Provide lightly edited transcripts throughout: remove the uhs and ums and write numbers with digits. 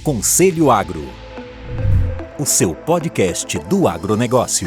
Conselho Agro, o seu podcast do agronegócio.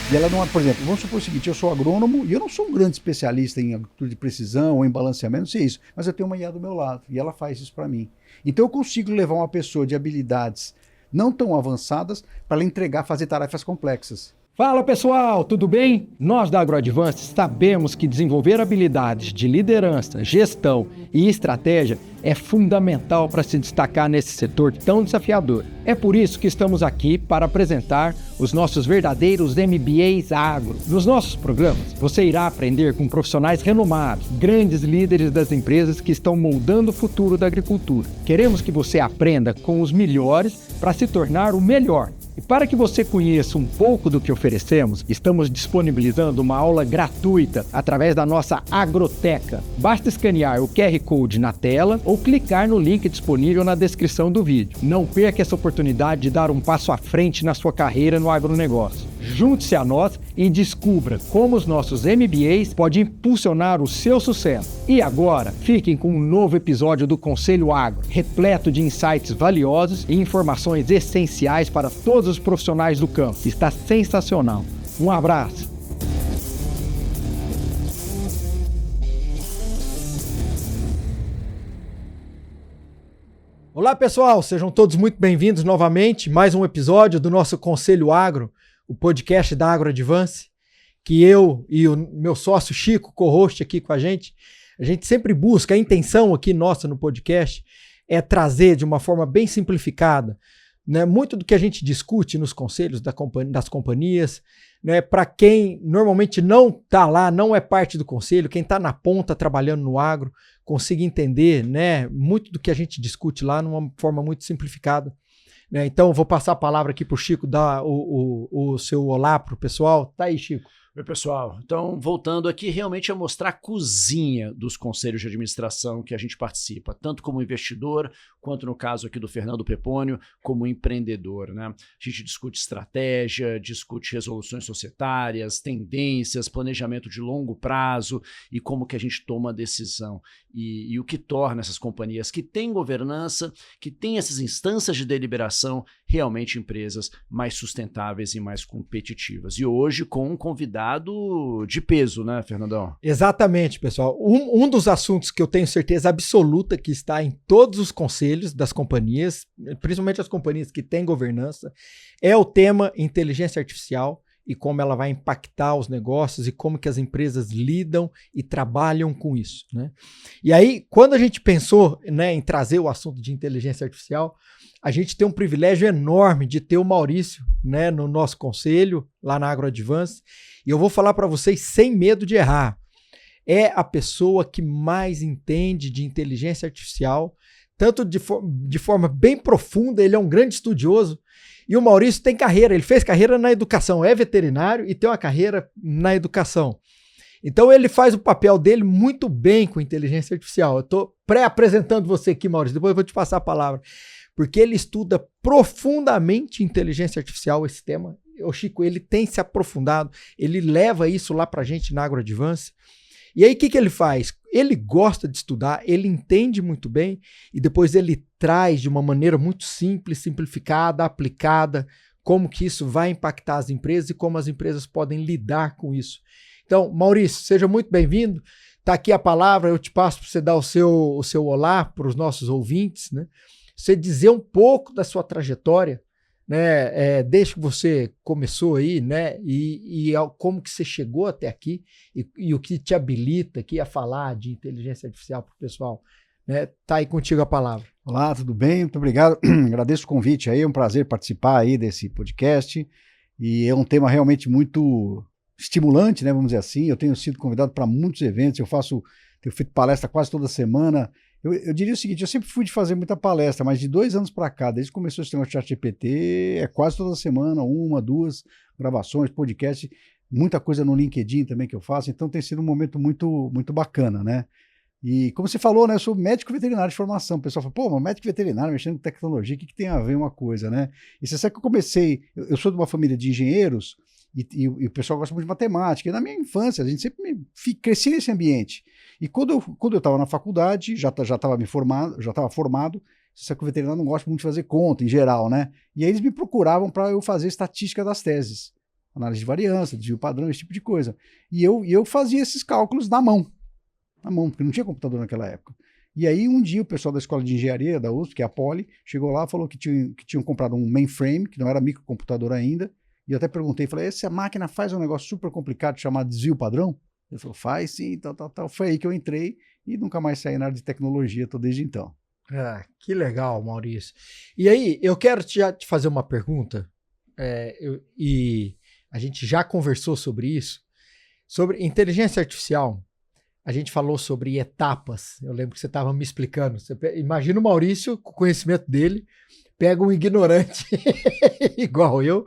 E ela não é, por exemplo, vamos supor o seguinte, eu sou agrônomo e eu não sou um grande especialista em agricultura de precisão ou em balanceamento, não sei isso, mas eu tenho uma IA do meu lado e ela faz isso para mim. Então eu consigo levar uma pessoa de habilidades não tão avançadas para ela entregar, fazer tarefas complexas. Fala pessoal, tudo bem? Nós da AgroAdvance sabemos que desenvolver habilidades de liderança, gestão e estratégia é fundamental para se destacar nesse setor tão desafiador. É por isso que estamos aqui para apresentar os nossos verdadeiros MBAs Agro. Nos nossos programas, você irá aprender com profissionais renomados, grandes líderes das empresas que estão moldando o futuro da agricultura. Queremos que você aprenda com os melhores para se tornar o melhor. E para que você conheça um pouco do que oferecemos, estamos disponibilizando uma aula gratuita através da nossa Agroteca. Basta escanear o QR Code na tela ou clicar no link disponível na descrição do vídeo. Não perca essa oportunidade de dar um passo à frente na sua carreira no agronegócio. Junte-se a nós e descubra como os nossos MBAs podem impulsionar o seu sucesso. E agora, fiquem com um novo episódio do Conselho Agro, repleto de insights valiosos e informações essenciais para todos os profissionais do campo. Está sensacional. Um abraço. Olá pessoal, sejam todos muito bem-vindos novamente. Mais um episódio do nosso Conselho Agro, o podcast da AgroAdvance, que eu e o meu sócio Chico, co-host aqui com a gente sempre busca, a intenção aqui nossa no podcast é trazer de uma forma bem simplificada, né, muito do que a gente discute nos conselhos das companhias, né, para quem normalmente não está lá, não é parte do conselho, quem está na ponta trabalhando no agro, consiga entender, né, muito do que a gente discute lá numa forma muito simplificada. Então, eu vou passar a palavra aqui para o Chico dar o seu olá para o pessoal. Tá aí, Chico. Oi, pessoal. Então, voltando aqui, realmente é mostrar a cozinha dos conselhos de administração que a gente participa, tanto como investidor, quanto no caso aqui do Fernando Pepônio, como empreendedor, né? A gente discute estratégia, discute resoluções societárias, tendências, planejamento de longo prazo e como que a gente toma a decisão. E o que torna essas companhias que têm governança, que têm essas instâncias de deliberação, realmente empresas mais sustentáveis e mais competitivas. E hoje com um convidado de peso, né, Fernandão? Exatamente, pessoal. Um dos assuntos que eu tenho certeza absoluta que está em todos os conselhos das companhias, principalmente as companhias que têm governança, é o tema inteligência artificial e como ela vai impactar os negócios e como que as empresas lidam e trabalham com isso, né? E aí, quando a gente pensou, né, em trazer o assunto de inteligência artificial, a gente tem um privilégio enorme de ter o Maurício, né, no nosso conselho, lá na AgroAdvance, e eu vou falar para vocês sem medo de errar. É a pessoa que mais entende de inteligência artificial, tanto de forma bem profunda, ele é um grande estudioso, e o Maurício tem carreira, ele fez carreira na educação, é veterinário e tem uma carreira na educação. Então ele faz o papel dele muito bem com inteligência artificial. Eu estou pré-apresentando você aqui, Maurício, depois eu vou te passar a palavra. Porque ele estuda profundamente inteligência artificial, esse tema. O Chico, ele tem se aprofundado, ele leva isso lá para a gente na AgroAdvance. E aí o que ele faz? Ele gosta de estudar, ele entende muito bem e depois ele traz de uma maneira muito simples, simplificada, aplicada, como que isso vai impactar as empresas e como as empresas podem lidar com isso. Então, Maurício, seja muito bem-vindo. Está aqui a palavra, eu te passo para você dar o seu olá para os nossos ouvintes, né? Você dizer um pouco da sua trajetória, né, desde que você começou aí, né, e como que você chegou até aqui e o que te habilita aqui a falar de inteligência artificial para o pessoal, né? Tá aí contigo a palavra. Olá, tudo bem? Muito obrigado. Agradeço o convite aí, é um prazer participar aí desse podcast e é um tema realmente muito estimulante, né, vamos dizer assim. Eu tenho sido convidado para muitos eventos, tenho feito palestra quase toda semana. Eu diria o seguinte, eu sempre fui de fazer muita palestra, mas de 2 anos para cá, desde que começou esse tema de ChatGPT, é quase toda semana, 1, 2 gravações, podcast, muita coisa no LinkedIn também que eu faço, então tem sido um momento muito, muito bacana, né? E como você falou, né, eu sou médico veterinário de formação, o pessoal fala, pô, mas médico veterinário mexendo com tecnologia, o que tem a ver uma coisa, né? E você sabe que eu comecei, eu sou de uma família de engenheiros, e o pessoal gosta muito de matemática, e na minha infância, a gente sempre cresci nesse ambiente. E quando eu estava na faculdade, já estava formado, você sabe que o veterinário não gosta muito de fazer conta, em geral, né? E aí eles me procuravam para eu fazer estatística das teses. Análise de variância, desvio padrão, esse tipo de coisa. E eu fazia esses cálculos na mão, porque não tinha computador naquela época. E aí um dia o pessoal da Escola de Engenharia da USP, que é a Poli, chegou lá e falou que tinham comprado um mainframe, que não era microcomputador ainda, e eu até perguntei, falei, essa máquina faz um negócio super complicado chamado desvio padrão? Ele falou, faz sim, tal. Foi aí que eu entrei e nunca mais saí na área de tecnologia, tô desde então. Ah, que legal, Maurício. E aí, eu quero já te fazer uma pergunta, e a gente já conversou sobre isso, sobre inteligência artificial. A gente falou sobre etapas. Eu lembro que você estava me explicando. Imagina o Maurício, com o conhecimento dele, pega um ignorante igual eu,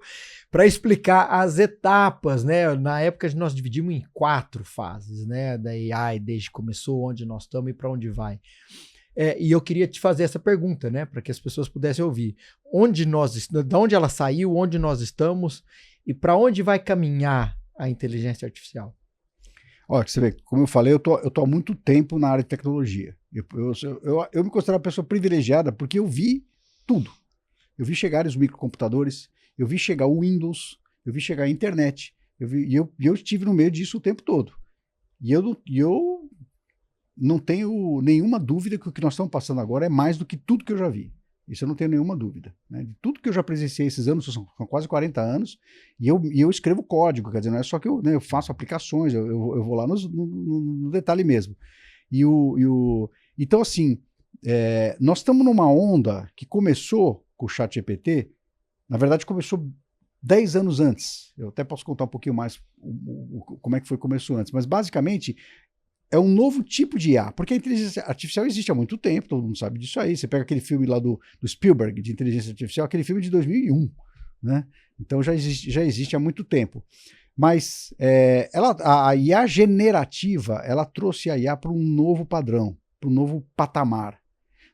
para explicar as etapas, né? Na época nós dividimos em 4 fases, né? Da AI, desde que começou, onde nós estamos e para onde vai. E eu queria te fazer essa pergunta, né? Para que as pessoas pudessem ouvir. De onde ela saiu, onde nós estamos e para onde vai caminhar a inteligência artificial? Olha, você vê, como eu falei, eu tô há muito tempo na área de tecnologia. Eu me considero uma pessoa privilegiada porque eu vi tudo. Eu vi chegar os microcomputadores, eu vi chegar o Windows, eu vi chegar a internet, e eu estive no meio disso o tempo todo. E eu não tenho nenhuma dúvida que o que nós estamos passando agora é mais do que tudo que eu já vi. Isso eu não tenho nenhuma dúvida. Né? De tudo que eu já presenciei esses anos, são quase 40 anos, e eu escrevo código, quer dizer, não é só que eu faço aplicações, eu vou lá no detalhe mesmo. Então, assim, nós estamos numa onda que começou com o ChatGPT, na verdade começou 10 anos antes. Eu até posso contar um pouquinho mais como é que começou antes, mas basicamente é um novo tipo de IA, porque a inteligência artificial existe há muito tempo, todo mundo sabe disso aí. Você pega aquele filme lá do Spielberg, de inteligência artificial, aquele filme de 2001, né? Então já existe há muito tempo. Mas a IA generativa, ela trouxe a IA para um novo padrão, para um novo patamar,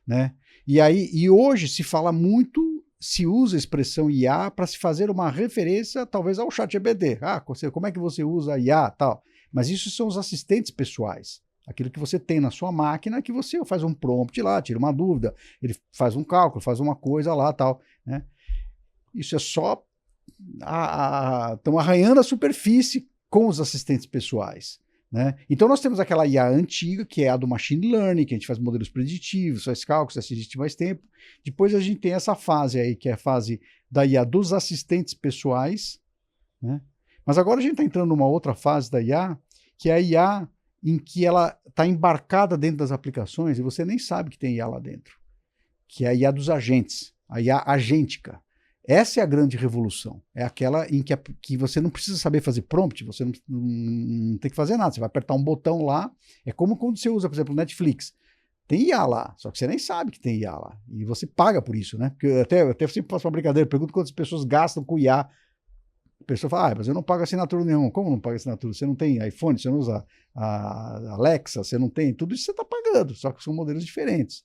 né? E hoje se usa a expressão IA para se fazer uma referência, talvez, ao ChatGPT. Como é que você usa a IA e tal? Mas isso são os assistentes pessoais. Aquilo que você tem na sua máquina, que você faz um prompt lá, tira uma dúvida, ele faz um cálculo, faz uma coisa lá, tal, né? Isso é só... Estão arranhando a superfície com os assistentes pessoais, né? Então nós temos aquela IA antiga, que é a do machine learning, que a gente faz modelos preditivos, faz cálculos, assiste mais tempo. Depois a gente tem essa fase aí, que é a fase da IA dos assistentes pessoais, né? Mas agora a gente está entrando numa outra fase da IA, que é a IA em que ela está embarcada dentro das aplicações e você nem sabe que tem IA lá dentro, que é a IA dos agentes, a IA agêntica. Essa é a grande revolução, é aquela em que você não precisa saber fazer prompt, você não tem que fazer nada, você vai apertar um botão lá, é como quando você usa, por exemplo, o Netflix. Tem IA lá, só que você nem sabe que tem IA lá, e você paga por isso, né? Porque eu até sempre faço uma brincadeira, pergunto quantas pessoas gastam com IA. A pessoa fala, mas eu não pago assinatura nenhuma. Como não paga assinatura? Você não tem iPhone, você não usa a Alexa, você não tem... Tudo isso você está pagando, só que são modelos diferentes.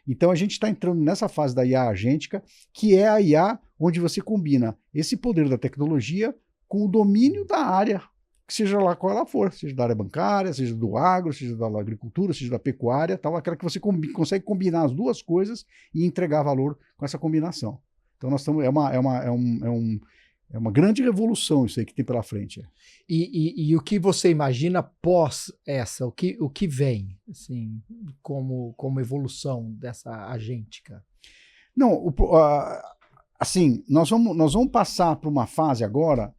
Então a gente está entrando nessa fase da IA agêntica, que é a IA onde você combina esse poder da tecnologia com o domínio da área, que seja lá qual ela for, seja da área bancária, seja do agro, seja da agricultura, seja da pecuária, tal, aquela que você consegue combinar as duas coisas e entregar valor com essa combinação. Então nós estamos... É uma grande revolução isso aí que tem pela frente. E o que você imagina pós essa? O que vem, assim, como evolução dessa agêntica? Não, assim, nós vamos passar para uma fase agora,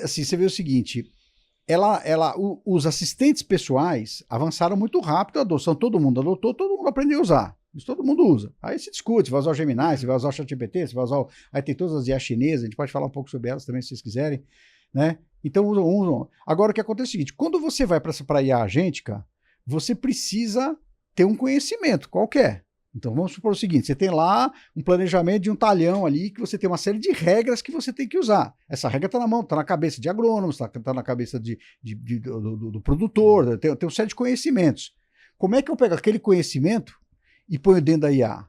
assim, você vê o seguinte, os assistentes pessoais avançaram muito rápido, a adoção, todo mundo adotou, todo mundo aprendeu a usar. Isso todo mundo usa. Aí se discute, se vai usar o Gemini, se vai usar o ChatGPT, se vai usar Aí tem todas as IA chinesas, a gente pode falar um pouco sobre elas também, se vocês quiserem, né? Então usam. Agora o que acontece é o seguinte, quando você vai para a IA agêntica, você precisa ter um conhecimento qualquer. Então vamos supor o seguinte, você tem lá um planejamento de um talhão ali, que você tem uma série de regras que você tem que usar. Essa regra está na mão, está na cabeça de agrônomos, está na cabeça do produtor, tem uma série de conhecimentos. Como é que eu pego aquele conhecimento e ponho dentro da IA?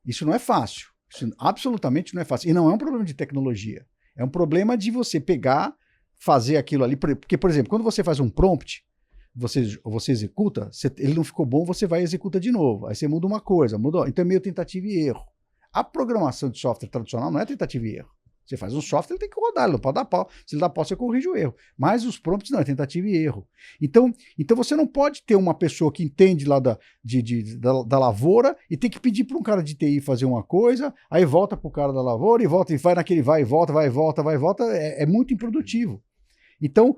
Isso não é fácil. Isso absolutamente não é fácil. E não é um problema de tecnologia. É um problema de você pegar, fazer aquilo ali. Porque, por exemplo, quando você faz um prompt, você executa, ele não ficou bom, você vai e executa de novo. Aí você muda uma coisa, então é meio tentativa e erro. A programação de software tradicional não é tentativa e erro. Você faz um software, ele tem que rodar, ele não pode dar pau. Se ele dá pau, você corrige o erro. Mas os prompts não, é tentativa e erro. Então você não pode ter uma pessoa que entende lá da lavoura e tem que pedir para um cara de TI fazer uma coisa, aí volta para o cara da lavoura e volta, e vai naquele vai e volta, vai e volta, vai e volta, é muito improdutivo. Então,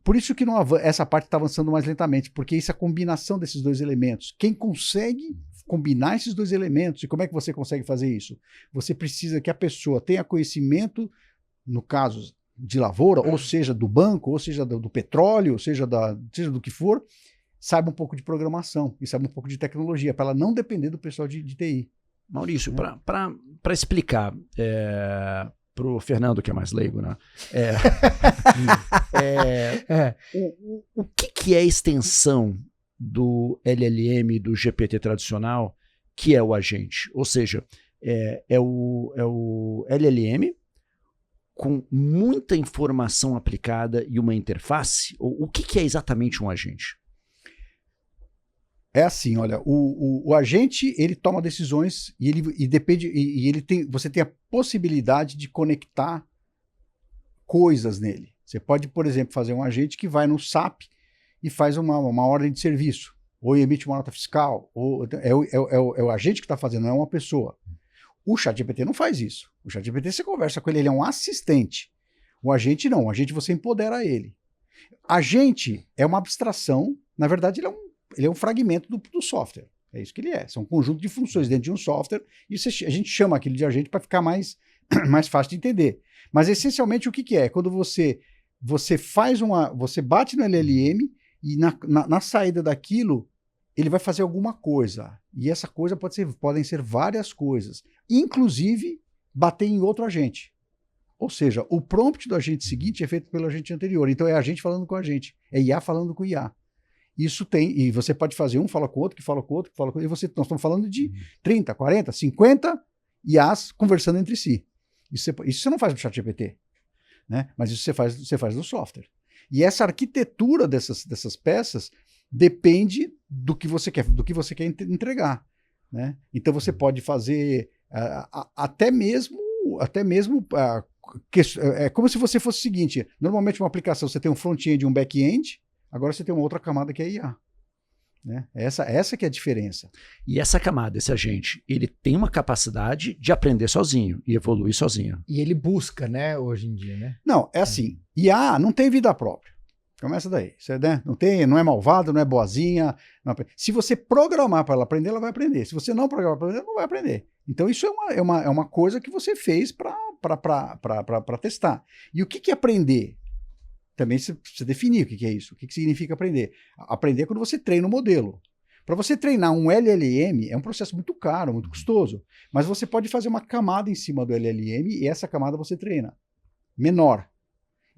por isso que essa parte está avançando mais lentamente, porque isso é a combinação desses dois elementos. Quem consegue combinar esses dois elementos, e como é que você consegue fazer isso? Você precisa que a pessoa tenha conhecimento, no caso de lavoura, ou seja, do banco, ou seja, do petróleo, ou seja, seja do que for, saiba um pouco de programação e saiba um pouco de tecnologia, para ela não depender do pessoal de TI. Maurício, para explicar para o Fernando, que é mais leigo, né? O que é a extensão do LLM, do GPT tradicional, que é o agente? Ou seja, é o LLM com muita informação aplicada e uma interface? O que é exatamente um agente? É assim, olha, o agente, ele toma decisões e depende, você tem a possibilidade de conectar coisas nele. Você pode, por exemplo, fazer um agente que vai no SAP e faz uma ordem de serviço, ou emite uma nota fiscal, é o agente que está fazendo, não é uma pessoa. O ChatGPT não faz isso. O ChatGPT você conversa com ele é um assistente. O agente não, o agente você empodera ele. Agente é uma abstração, na verdade ele é um fragmento do software. É isso que ele é. São um conjunto de funções dentro de um software e a gente chama aquilo de agente para ficar mais fácil de entender. Mas essencialmente o que é? Quando você bate no LLM e na saída daquilo ele vai fazer alguma coisa. E essa coisa podem ser várias coisas. Inclusive bater em outro agente. Ou seja, o prompt do agente seguinte é feito pelo agente anterior. Então é a gente falando com a gente. É IA falando com IA. Isso tem, e você pode fazer fala com o outro, que fala com o outro, que fala com o outro, nós estamos falando de 30, 40, 50 IAs conversando entre si. Isso você não faz no ChatGPT, né? Mas isso você faz no software. E essa arquitetura dessas peças depende do que você quer entregar, né? Então você pode fazer até mesmo é como se você fosse o seguinte, normalmente uma aplicação você tem um front-end e um back-end. Agora você tem uma outra camada que é IA. Né? Essa que é a diferença. E essa camada, esse agente, ele tem uma capacidade de aprender sozinho e evoluir sozinho. E ele busca, né, hoje em dia, né? Não, é assim. IA não tem vida própria. Começa daí. Você, né? Não é malvada, não é boazinha. Se você programar para ela aprender, ela vai aprender. Se você não programar para aprender, ela não vai aprender. Então isso é uma coisa que você fez para testar. E o que é aprender? Também você precisa definir o que é isso. O que significa aprender? Aprender é quando você treina o modelo. Para você treinar um LLM é um processo muito caro, muito custoso. Mas você pode fazer uma camada em cima do LLM e essa camada você treina. Menor.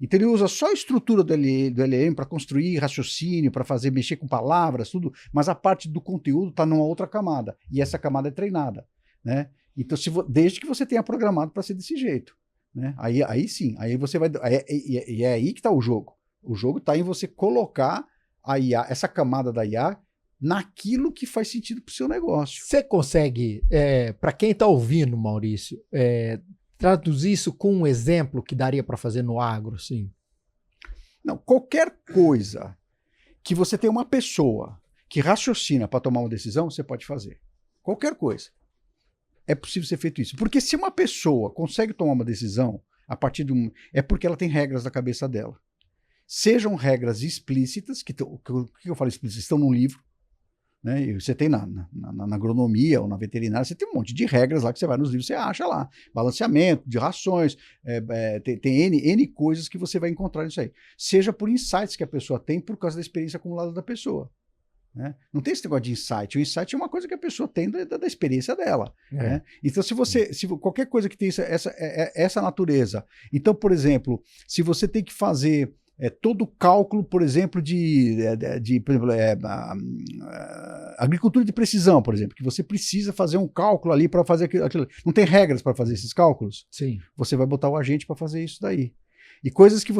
Então ele usa só a estrutura do LLM para construir raciocínio, para mexer com palavras, tudo. Mas a parte do conteúdo está numa outra camada. E essa camada é treinada. Né? Então, desde que você tenha programado para ser desse jeito. Né? Aí sim, aí você vai. E é aí que está o jogo. O jogo está em você colocar a IA, essa camada da IA, naquilo que faz sentido para o seu negócio. Você consegue, para quem está ouvindo, Maurício, traduzir isso com um exemplo que daria para fazer no agro, sim? Não, qualquer coisa que você tem uma pessoa que raciocina para tomar uma decisão, você pode fazer. Qualquer coisa. É possível ser feito isso. Porque se uma pessoa consegue tomar uma decisão a partir é porque ela tem regras na cabeça dela. Sejam regras explícitas, que eu falo explícitas, estão no livro, né? E você tem na agronomia ou na veterinária, você tem um monte de regras lá que você vai nos livros, você acha lá. Balanceamento de rações, tem N coisas que você vai encontrar nisso aí. Seja por insights que a pessoa tem por causa da experiência acumulada da pessoa. Né? Não tem esse negócio de insight. O insight é uma coisa que a pessoa tem da experiência dela. Né? Então, se qualquer coisa que tem essa natureza. Então, por exemplo, se você tem que fazer todo o cálculo, por exemplo, agricultura de precisão, por exemplo, que você precisa fazer um cálculo ali para fazer aquilo. Não tem regras para fazer esses cálculos? Sim. Você vai botar o agente para fazer isso daí. E coisas que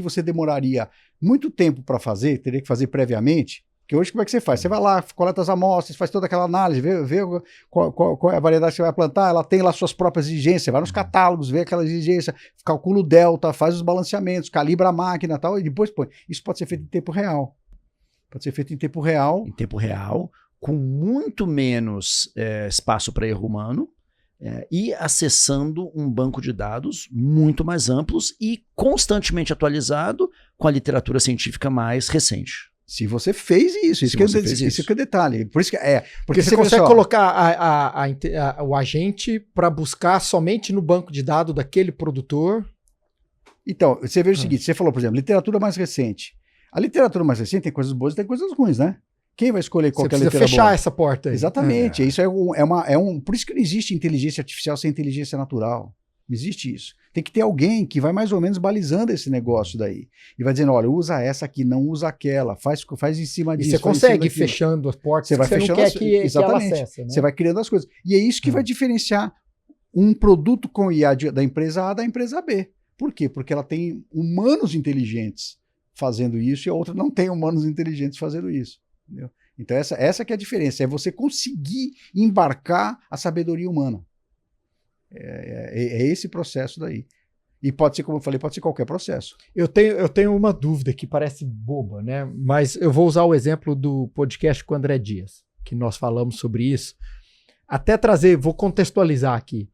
você demoraria muito tempo para fazer, teria que fazer previamente, que hoje como é que você faz? Você vai lá, coleta as amostras, faz toda aquela análise, vê qual é a variedade que você vai plantar, ela tem lá suas próprias exigências, vai nos catálogos, vê aquela exigência, calcula o delta, faz os balanceamentos, calibra a máquina e tal, e depois põe. Isso pode ser feito em tempo real. Pode ser feito em tempo real. Em tempo real, com muito menos espaço para erro humano, e acessando um banco de dados muito mais amplos e constantemente atualizado com a literatura científica mais recente. Se você fez isso, isso que é o detalhe. Por isso que porque você consegue colocar o agente para buscar somente no banco de dados daquele produtor. Então, você vê o seguinte, você falou, por exemplo, literatura mais recente. A literatura mais recente tem coisas boas e tem coisas ruins, né? Quem vai escolher qual é a literatura fechar boa? Essa porta aí. Exatamente. Isso por isso que não existe inteligência artificial sem inteligência natural. Não existe isso. Tem que ter alguém que vai mais ou menos balizando esse negócio daí. E vai dizendo, olha, usa essa aqui, não usa aquela, faz em cima disso. E você consegue ir fechando as portas, você vai fechando não quer que ela acesse, né? Você vai criando as coisas. E é isso que vai diferenciar um produto com IA da empresa A da empresa B. Por quê? Porque ela tem humanos inteligentes fazendo isso e a outra não tem humanos inteligentes fazendo isso. Entendeu? Então essa que é a diferença, é você conseguir embarcar a sabedoria humana. É esse processo daí. E pode ser, como eu falei, pode ser qualquer processo. Eu tenho uma dúvida que parece boba, né? Mas eu vou usar o exemplo do podcast com o André Dias, que nós falamos sobre isso. Até vou contextualizar aqui.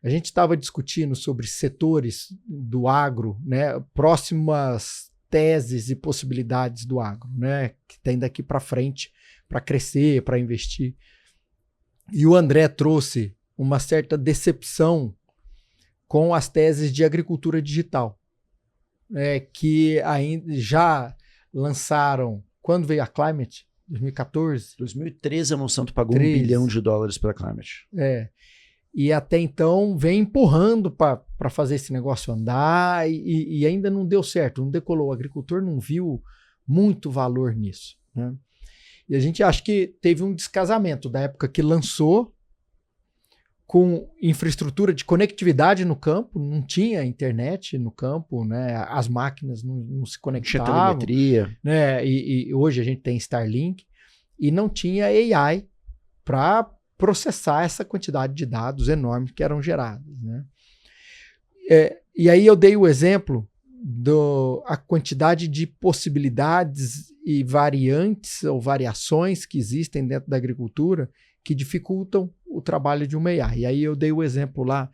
A gente estava discutindo sobre setores do agro, né? Próximas teses e possibilidades do agro, né? Que tem daqui para frente para crescer, para investir. E o André trouxe uma certa decepção com as teses de agricultura digital, que ainda já lançaram, quando veio a Climate, 2014? 2013 a Monsanto pagou $1 bilhão para a Climate. E até então vem empurrando para fazer esse negócio andar e ainda não deu certo, não decolou. O agricultor não viu muito valor nisso, né? E a gente acha que teve um descasamento da época que lançou, com infraestrutura de conectividade no campo, não tinha internet no campo, né? As máquinas não se conectavam. Tinha telemetria. Né? E hoje a gente tem Starlink, e não tinha AI para processar essa quantidade de dados enormes que eram gerados, né? E aí eu dei o exemplo da quantidade de possibilidades e variantes ou variações que existem dentro da agricultura que dificultam o trabalho de uma IA. E aí eu dei o exemplo lá,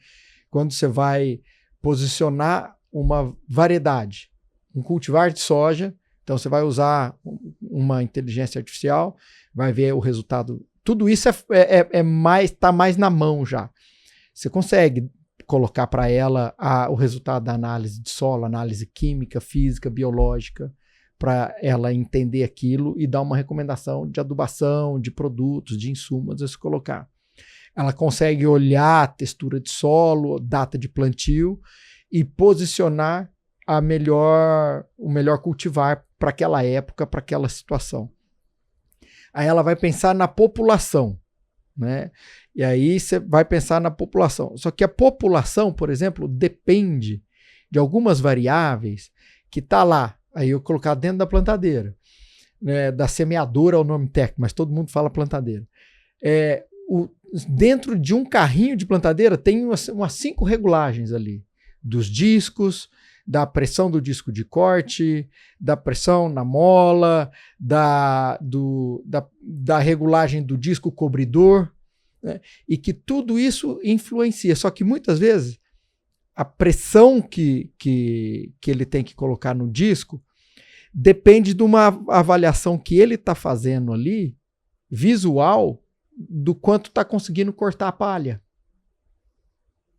quando você vai posicionar uma variedade, um cultivar de soja, então você vai usar uma inteligência artificial, vai ver o resultado. Tudo isso tá mais na mão já. Você consegue colocar para ela o resultado da análise de solo, análise química, física, biológica, para ela entender aquilo e dar uma recomendação de adubação, de produtos, de insumos a se colocar. Ela consegue olhar a textura de solo, data de plantio e posicionar o melhor cultivar para aquela época, para aquela situação. Aí ela vai pensar na população, né? E aí você vai pensar na população. Só que a população, por exemplo, depende de algumas variáveis que está lá. Aí eu colocar dentro da plantadeira, né, da semeadora é o nome técnico, mas todo mundo fala plantadeira. Dentro de um carrinho de plantadeira tem umas 5 regulagens ali, dos discos, da pressão do disco de corte, da pressão na mola, da regulagem do disco cobridor, né, e que tudo isso influencia. Só que muitas vezes a pressão que ele tem que colocar no disco depende de uma avaliação que ele está fazendo ali, visual, do quanto está conseguindo cortar a palha.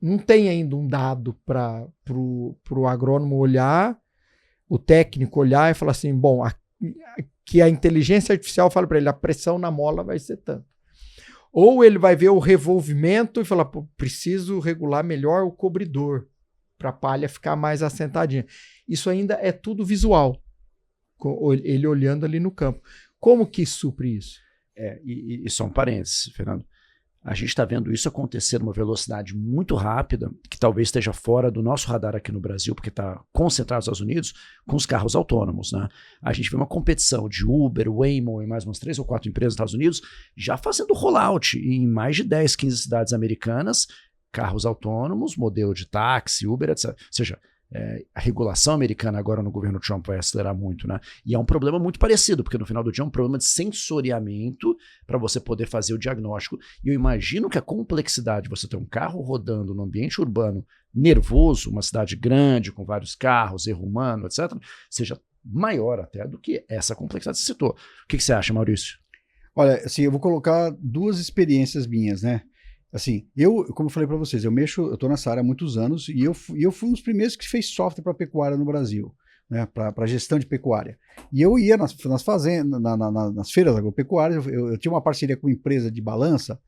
Não tem ainda um dado para o agrônomo olhar, o técnico olhar e falar assim, bom, que a inteligência artificial fala para ele, a pressão na mola vai ser tanto. Ou ele vai ver o revolvimento e falar, pô, preciso regular melhor o cobridor para a palha ficar mais assentadinha. Isso ainda é tudo visual, ele olhando ali no campo. Como que supre isso? E só um parênteses, Fernando. A gente está vendo isso acontecer numa velocidade muito rápida, que talvez esteja fora do nosso radar aqui no Brasil, porque está concentrado nos Estados Unidos, com os carros autônomos, né? A gente vê uma competição de Uber, Waymo e mais umas 3 ou 4 empresas nos Estados Unidos já fazendo rollout em mais de 10, 15 cidades americanas, carros autônomos, modelo de táxi, Uber, etc. Ou seja, a regulação americana agora no governo Trump vai acelerar muito, né? E é um problema muito parecido, porque no final do dia é um problema de sensoriamento para você poder fazer o diagnóstico. E eu imagino que a complexidade de você ter um carro rodando no ambiente urbano nervoso, uma cidade grande, com vários carros, erro humano, etc., seja maior até do que essa complexidade que você citou. O que você acha, Maurício? Olha, assim, eu vou colocar 2 experiências minhas, né? Assim, como eu falei para vocês, eu tô nessa área há muitos anos e eu fui um dos primeiros que fez software para pecuária no Brasil, né, para gestão de pecuária. E eu ia nas fazendas, nas feiras agropecuárias, eu tinha uma parceria com uma empresa de balança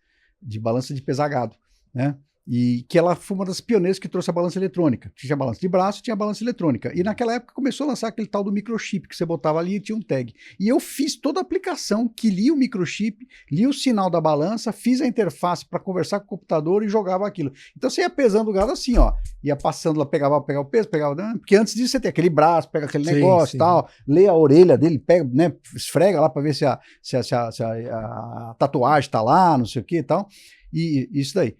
de pesar gado, né? E que ela foi uma das pioneiras que trouxe a balança eletrônica. Tinha balança de braço, tinha balança eletrônica. E naquela época começou a lançar aquele tal do microchip que você botava ali e tinha um tag. E eu fiz toda a aplicação que lia o microchip, lia o sinal da balança, fiz a interface para conversar com o computador e jogava aquilo. Então você ia pesando o gado assim, ó. Ia passando lá, pegava o peso, porque antes disso você tem aquele braço, pega aquele negócio e tal, lê a orelha dele, pega, né, esfrega lá para ver se a tatuagem tá lá, não sei o que e tal. E isso daí.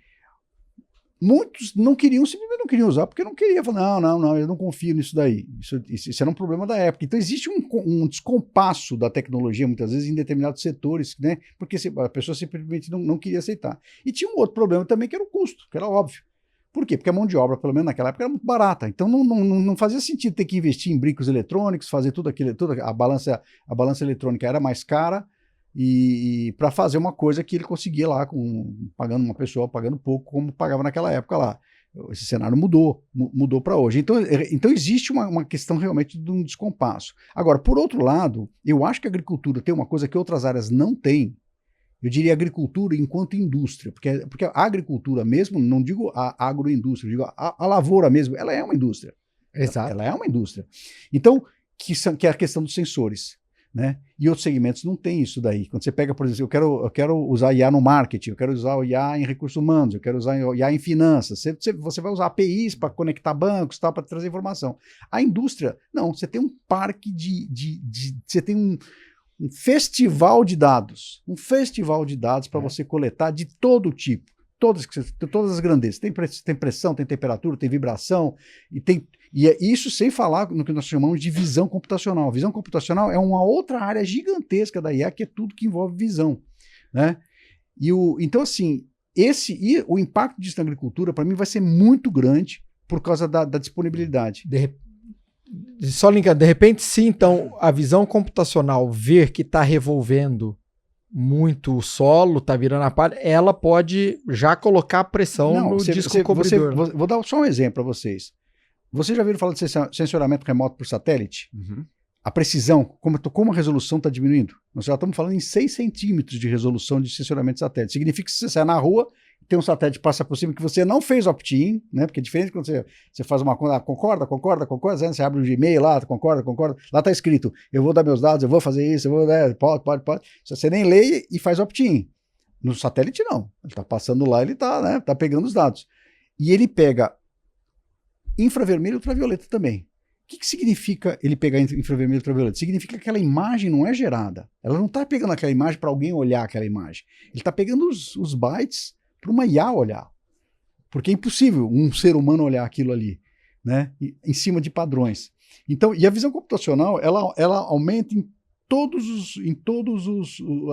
Muitos simplesmente não queriam usar, porque não queria. Falar, não, eu não confio nisso daí. Isso era um problema da época. Então existe um descompasso da tecnologia, muitas vezes, em determinados setores, né? Porque a pessoa simplesmente não queria aceitar. E tinha um outro problema também, que era o custo, que era óbvio. Por quê? Porque a mão de obra, pelo menos naquela época, era muito barata. Então não fazia sentido ter que investir em brincos eletrônicos, fazer tudo aquilo, a balança eletrônica era mais cara. E para fazer uma coisa que ele conseguia lá, pagando uma pessoa, pagando pouco, como pagava naquela época lá. Esse cenário mudou para hoje. Então existe uma questão realmente de um descompasso. Agora, por outro lado, eu acho que a agricultura tem uma coisa que outras áreas não têm. Eu diria agricultura enquanto indústria, porque a agricultura mesmo, não digo a agroindústria, eu digo a lavoura mesmo, ela é uma indústria. Exato. Ela é uma indústria. Então, que é a questão dos sensores. Né? E outros segmentos não tem isso daí. Quando você pega, por exemplo, eu quero usar IA no marketing, eu quero usar o IA em recursos humanos, eu quero usar IA em finanças. Você vai usar APIs para conectar bancos, para trazer informação. A indústria, não, você tem um parque você tem um festival de dados. Um festival de dados para você coletar de todo tipo. Todas as grandezas. Tem pressão, tem temperatura, tem vibração, e é isso sem falar no que nós chamamos de visão computacional. Visão computacional é uma outra área gigantesca da IA, que é tudo que envolve visão, né? Então, assim, o impacto disso na agricultura, para mim, vai ser muito grande por causa da disponibilidade. Só linkando, de repente, sim, então, a visão computacional ver que está revolvendo muito o solo, tá virando a palha, ela pode já colocar pressão no disco cobridor. Vou dar só um exemplo para vocês. Vocês já viram falar de sensoramento remoto por satélite? Uhum. A precisão, como a resolução está diminuindo. Nós já estamos falando em 6 centímetros de resolução de sensoramento de satélite. Significa que se você sai na rua, tem um satélite que passa por cima que você não fez opt-in, né? Porque é diferente quando você faz uma coisa, concorda, você abre o Gmail lá, concorda, lá está escrito, eu vou dar meus dados, eu vou fazer isso, pode. Você nem lê e faz opt-in. No satélite não, ele está passando lá, ele está pegando os dados. E ele pega infravermelho e ultravioleta também. O que significa ele pegar infravermelho e ultravioleta? Significa que aquela imagem não é gerada. Ela não está pegando aquela imagem para alguém olhar aquela imagem. Ele está pegando os bytes para uma IA olhar. Porque é impossível um ser humano olhar aquilo ali, né? Em cima de padrões. Então, e a visão computacional, ela aumenta em todas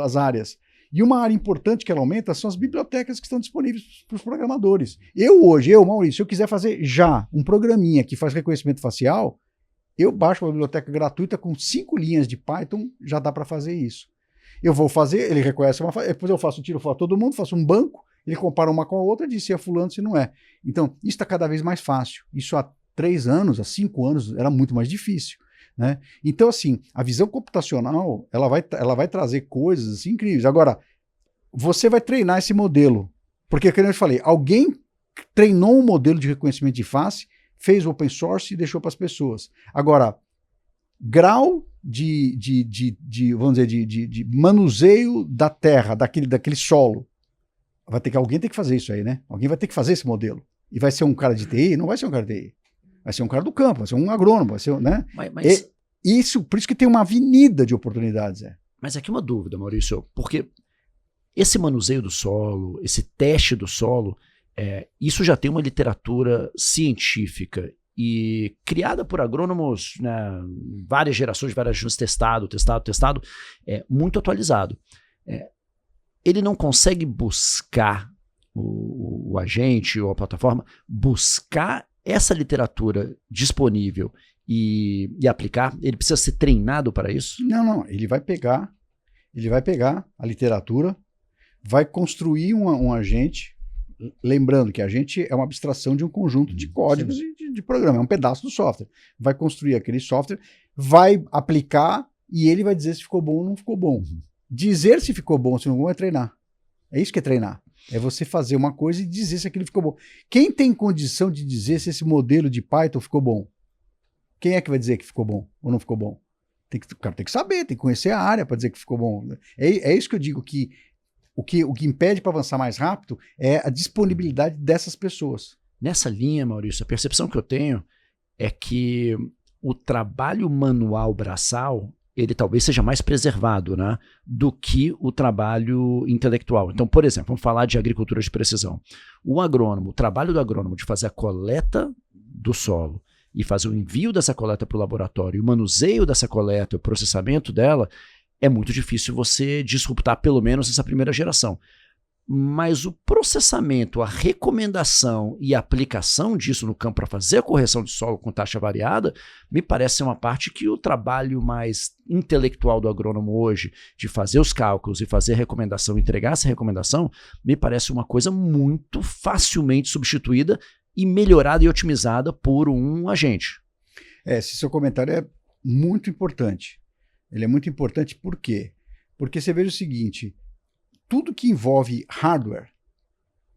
as áreas. E uma área importante que ela aumenta são as bibliotecas que estão disponíveis para os programadores. Maurício, se eu quiser fazer já um programinha que faz reconhecimento facial, eu baixo uma biblioteca gratuita com 5 linhas de Python, já dá para fazer isso. Eu vou fazer, ele reconhece depois eu tiro foto de todo mundo, faço um banco, ele compara uma com a outra e diz se é fulano, se não é. Então, isso está cada vez mais fácil. Isso há 3 anos, há 5 anos, era muito mais difícil. Né? Então, assim, a visão computacional, ela vai trazer coisas assim, incríveis. Agora, você vai treinar esse modelo, porque, como eu falei, alguém treinou um modelo de reconhecimento de face, fez o open source e deixou para as pessoas. Agora, grau vamos dizer, de manuseio da terra, daquele solo, Alguém tem que fazer isso aí, né? Alguém vai ter que fazer esse modelo. E vai ser um cara de TI? Não vai ser um cara de TI. Vai ser um cara do campo, vai ser um agrônomo, vai ser, né? Por isso que tem uma avenida de oportunidades. Mas aqui uma dúvida, Maurício, porque esse manuseio do solo, esse teste do solo, isso já tem uma literatura científica e criada por agrônomos, né, várias gerações, várias gerações, testado, muito atualizado. Ele não consegue buscar, o agente ou a plataforma, buscar essa literatura disponível e aplicar? Ele precisa ser treinado para isso? Não, ele vai pegar a literatura, vai construir um agente, lembrando que agente é uma abstração de um conjunto de códigos e de programa, é um pedaço do software. Vai construir aquele software, vai aplicar e ele vai dizer se ficou bom ou não ficou bom. Dizer se ficou bom ou se não ficou bom é treinar. É isso que é treinar. É você fazer uma coisa e dizer se aquilo ficou bom. Quem tem condição de dizer se esse modelo de Python ficou bom? Quem é que vai dizer que ficou bom ou não ficou bom? O cara tem que saber, tem que conhecer a área para dizer que ficou bom. É isso que eu digo, que o que impede para avançar mais rápido é a disponibilidade dessas pessoas. Nessa linha, Maurício, a percepção que eu tenho é que o trabalho manual braçal, ele talvez seja mais preservado, né, do que o trabalho intelectual. Então, por exemplo, vamos falar de agricultura de precisão. O trabalho do agrônomo de fazer a coleta do solo e fazer o envio dessa coleta para o laboratório, o manuseio dessa coleta, o processamento dela, é muito difícil você disruptar pelo menos essa primeira geração. Mas o processamento, a recomendação e a aplicação disso no campo para fazer a correção de solo com taxa variada, me parece ser uma parte que o trabalho mais intelectual do agrônomo hoje, de fazer os cálculos e fazer a recomendação, entregar essa recomendação, me parece uma coisa muito facilmente substituída e melhorada e otimizada por um agente. Esse seu comentário é muito importante. Ele é muito importante por quê? Porque você veja o seguinte, tudo que envolve hardware,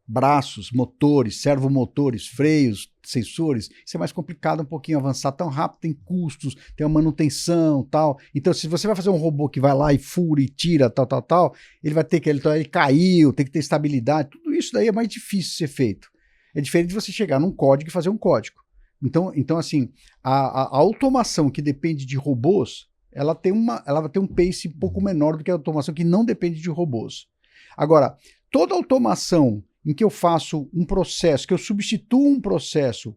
braços, motores, servomotores, freios, sensores, isso é mais complicado um pouquinho avançar tão rápido, tem custos, tem uma manutenção, tal. Então, se você vai fazer um robô que vai lá e fura e tira, tal, ele vai ter que, ele caiu, tem que ter estabilidade, tudo isso daí é mais difícil de ser feito. É diferente de você chegar num código e fazer um código. Então assim, a automação que depende de robôs, ela vai ter um pace um pouco menor do que a automação que não depende de robôs. Agora, toda automação em que eu faço um processo, que eu substituo um processo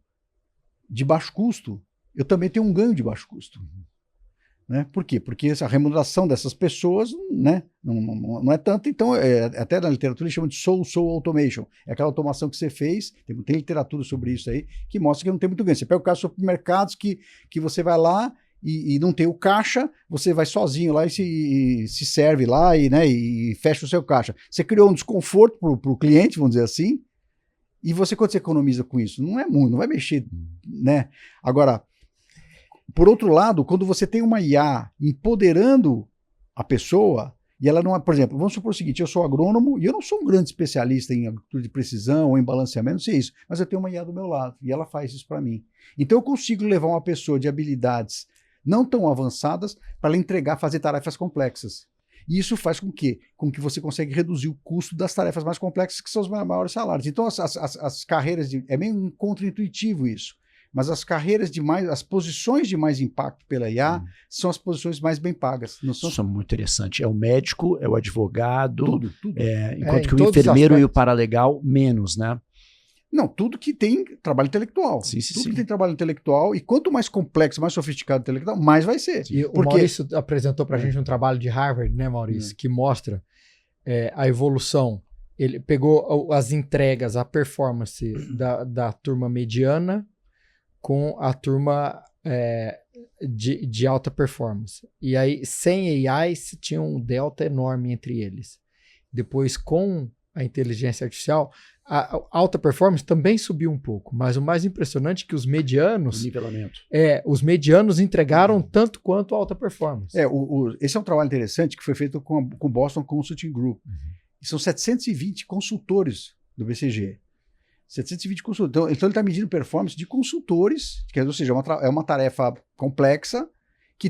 de baixo custo, eu também tenho um ganho de baixo custo. Né? Por quê? Porque a remuneração dessas pessoas, né, não é tanto, então até na literatura eles chamam de soul automation. É aquela automação que você fez, tem literatura sobre isso aí, que mostra que não tem muito ganho. Você pega o caso de supermercados que você vai lá e não tem o caixa, você vai sozinho lá e se serve lá e fecha o seu caixa. Você criou um desconforto para o cliente, vamos dizer assim, e quanto você economiza com isso? Não é muito, não vai mexer, né? Agora, por outro lado, quando você tem uma IA empoderando a pessoa, e ela não é, por exemplo, vamos supor o seguinte, eu sou agrônomo e eu não sou um grande especialista em agricultura de precisão ou em balanceamento, não sei isso, mas eu tenho uma IA do meu lado e ela faz isso para mim. Então eu consigo levar uma pessoa de habilidades não tão avançadas para ela fazer tarefas complexas. E isso faz com que você consiga reduzir o custo das tarefas mais complexas, que são os maiores salários. Então as carreiras, é meio contraintuitivo isso, mas as posições de mais impacto pela IA são as posições mais bem pagas. Isso é muito interessante. É o médico, é o advogado, tudo. Enquanto que o enfermeiro e o paralegal, menos, né? Não, tudo que tem trabalho intelectual. Sim. Que tem trabalho intelectual, e quanto mais complexo, mais sofisticado o intelectual, mais vai ser. E o Maurício apresentou para a gente um trabalho de Harvard, né, Maurício, que mostra a evolução. Ele pegou as entregas, a performance da turma mediana com a turma de alta performance. E aí, sem AI, se tinha um delta enorme entre eles. Depois, com a inteligência artificial, a alta performance também subiu um pouco, mas o mais impressionante é que os medianos... O nivelamento. Os medianos entregaram tanto quanto a alta performance. Esse é um trabalho interessante que foi feito com o Boston Consulting Group. São 720 consultores do BCG. 720 consultores. Então ele está medindo performance de consultores, ou seja, é uma tarefa complexa que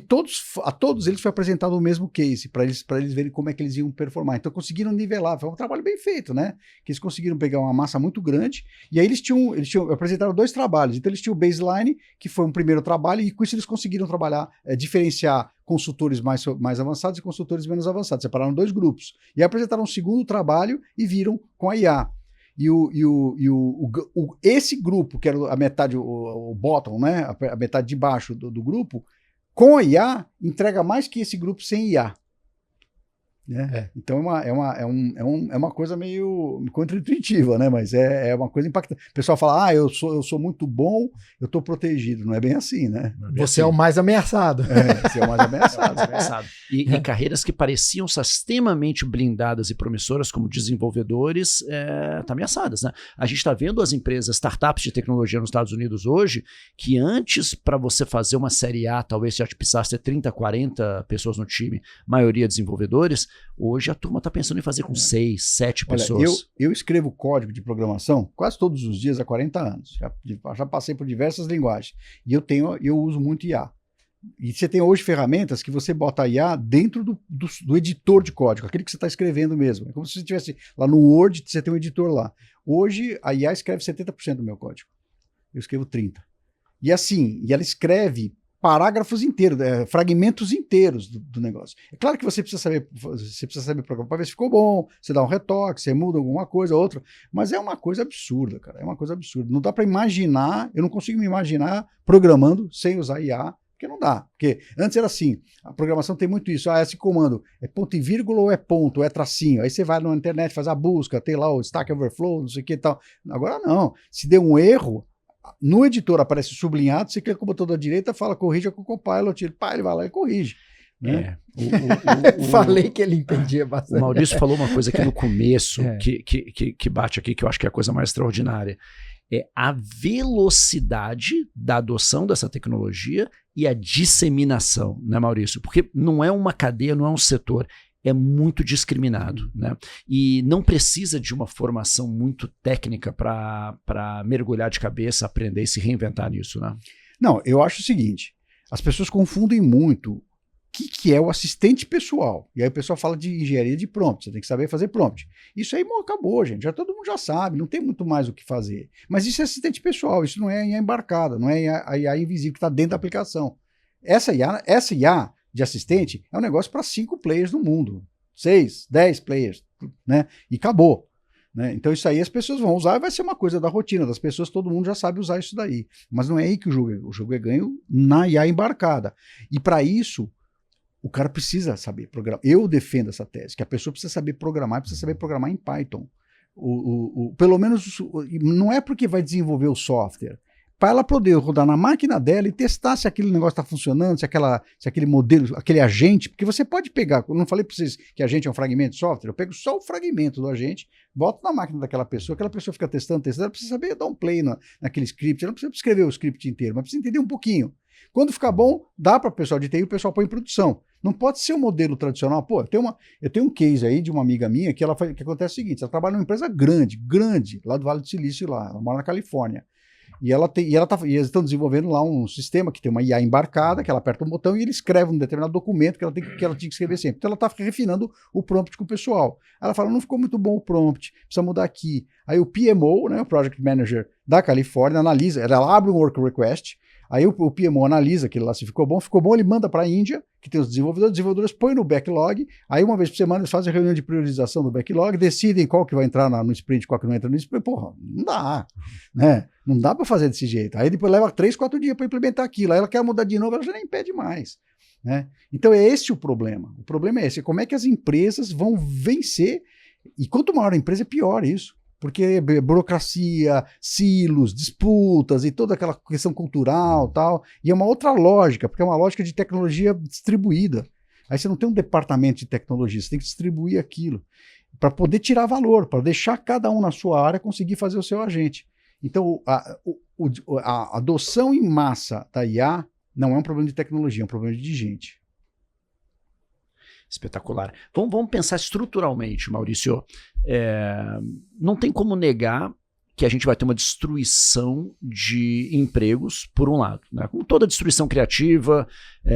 a todos eles foi apresentado o mesmo case, para eles verem como é que eles iam performar. Então conseguiram nivelar, foi um trabalho bem feito, né? Que eles conseguiram pegar uma massa muito grande, e aí eles apresentaram 2 trabalhos. Então eles tinham o baseline, que foi um primeiro trabalho, e com isso eles conseguiram trabalhar, diferenciar consultores mais avançados e consultores menos avançados. Separaram 2 grupos. E aí apresentaram um segundo trabalho e viram com a IA. Esse grupo, que era a metade, o bottom, né? A metade de baixo do grupo, com a IA, entrega mais que esse grupo sem IA. Né? Então é uma coisa meio contra-intuitiva, né? Mas é uma coisa impactante. O pessoal fala, eu sou muito bom, eu estou protegido. Não é bem assim, né? Você é o mais ameaçado. Você é o mais ameaçado. E carreiras que pareciam extremamente blindadas e promissoras como desenvolvedores, tá ameaçadas, né? A gente está vendo as empresas, startups de tecnologia nos Estados Unidos hoje, que antes, para você fazer uma série A, talvez já precisasse ter 30, 40 pessoas no time, maioria desenvolvedores. Hoje a turma está pensando em fazer com 6, 7 pessoas. Eu escrevo código de programação quase todos os dias há 40 anos. Já passei por diversas linguagens. E eu uso muito IA. E você tem hoje ferramentas que você bota a IA dentro do editor de código, aquele que você está escrevendo mesmo. É como se você tivesse lá no Word, você tem um editor lá. Hoje a IA escreve 70% do meu código. Eu escrevo 30%. E assim, ela escreve parágrafos inteiros, fragmentos inteiros do negócio. É claro que você precisa saber programar para ver se ficou bom, você dá um retoque, você muda alguma coisa ou outra, mas é uma coisa absurda, cara, é uma coisa absurda. Não dá para imaginar, eu não consigo me imaginar programando sem usar IA, porque não dá. Porque antes era assim, a programação tem muito isso, esse comando é ponto e vírgula ou é ponto, ou é tracinho, aí você vai na internet, faz a busca, tem lá o Stack Overflow, não sei o que e tal. Agora não, se der um erro, no editor aparece sublinhado, você clica com o botão da direita, fala corrija com o Copilot, ele vai lá e corrige. Né? Falei que ele entendia bastante. O Maurício falou uma coisa aqui no começo que bate aqui, que eu acho que é a coisa mais extraordinária. É a velocidade da adoção dessa tecnologia e a disseminação, né, Maurício? Porque não é uma cadeia, não é um setor. É muito discriminado, né? E não precisa de uma formação muito técnica para mergulhar de cabeça, aprender e se reinventar nisso, né? Não, eu acho o seguinte, as pessoas confundem muito o que é o assistente pessoal. E aí o pessoal fala de engenharia de prompt, você tem que saber fazer prompt. Isso aí acabou, gente, todo mundo já sabe, não tem muito mais o que fazer. Mas isso é assistente pessoal, isso não é IA embarcada, não é a IA invisível que está dentro da aplicação. Essa IA de assistente é um negócio para 5 players no mundo, 6, 10 players, né? E acabou. Né? Então isso aí as pessoas vão usar e vai ser uma coisa da rotina das pessoas, todo mundo já sabe usar isso daí. Mas não é aí que o jogo é ganho na IA embarcada. E para isso, o cara precisa saber programar. Eu defendo essa tese, que a pessoa precisa saber programar, precisa saber programar em Python. Pelo menos, não é porque vai desenvolver o software, para ela poder rodar na máquina dela e testar se aquele negócio está funcionando, se aquele modelo, aquele agente, porque você pode pegar, eu não falei para vocês que agente é um fragmento de software, eu pego só o fragmento do agente, boto na máquina daquela pessoa, aquela pessoa fica testando, ela precisa saber dar um play naquele script, ela não precisa escrever o script inteiro, mas precisa entender um pouquinho. Quando ficar bom, dá para o pessoal de TI, o pessoal põe em produção. Não pode ser um modelo tradicional. Pô, eu tenho um case aí de uma amiga minha que acontece o seguinte, ela trabalha numa empresa grande, lá do Vale do Silício, ela mora na Califórnia. E eles estão desenvolvendo lá um sistema que tem uma IA embarcada, que ela aperta um botão e ele escreve um determinado documento que ela tinha que escrever sempre. Então ela está refinando o prompt com o pessoal. Ela fala, não ficou muito bom o prompt, precisa mudar aqui. Aí o PMO, né, o Project Manager da Califórnia, analisa, ela abre um work request, aí o PMO analisa aquilo lá, se ficou bom, ele manda para a Índia, que tem os desenvolvedores põem no backlog, aí uma vez por semana eles fazem a reunião de priorização do backlog, decidem qual que vai entrar no sprint, qual que não entra no sprint, porra, não dá, né? Não dá para fazer desse jeito. Aí depois leva 3, 4 dias para implementar aquilo, aí ela quer mudar de novo, ela já nem pede mais, né? Então é esse o problema é esse, como é que as empresas vão vencer, e quanto maior a empresa, pior isso. Porque burocracia, silos, disputas e toda aquela questão cultural e tal. E é uma outra lógica, porque é uma lógica de tecnologia distribuída. Aí você não tem um departamento de tecnologia, você tem que distribuir aquilo para poder tirar valor, para deixar cada um na sua área conseguir fazer o seu agente. Então, a adoção em massa da IA não é um problema de tecnologia, é um problema de gente. Espetacular. Vamos pensar estruturalmente, Maurício. Não tem como negar que a gente vai ter uma destruição de empregos, por um lado, né? Como toda destruição criativa,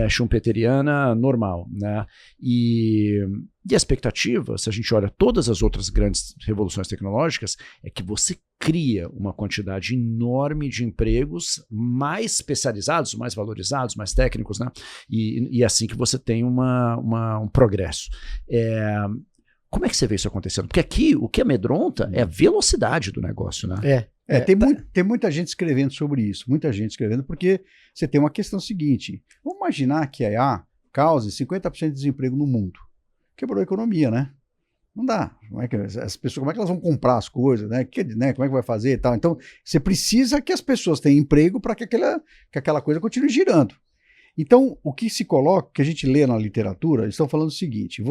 schumpeteriana, normal, né? E a expectativa, se a gente olha todas as outras grandes revoluções tecnológicas, é que você cria uma quantidade enorme de empregos mais especializados, mais valorizados, mais técnicos, né? E assim que você tem um progresso. Como é que você vê isso acontecendo? Porque aqui o que amedronta é a velocidade do negócio, né? Tem muita gente escrevendo sobre isso, muita gente escrevendo, porque você tem uma questão seguinte, vamos imaginar que a IA cause 50% de desemprego no mundo. Quebrou a economia, né? Não dá. Como é que elas vão comprar as coisas, né? Como é que vai fazer e tal? Então, você precisa que as pessoas tenham emprego para que aquela coisa continue girando. Então, o que se coloca, que a gente lê na literatura, eles estão falando o seguinte,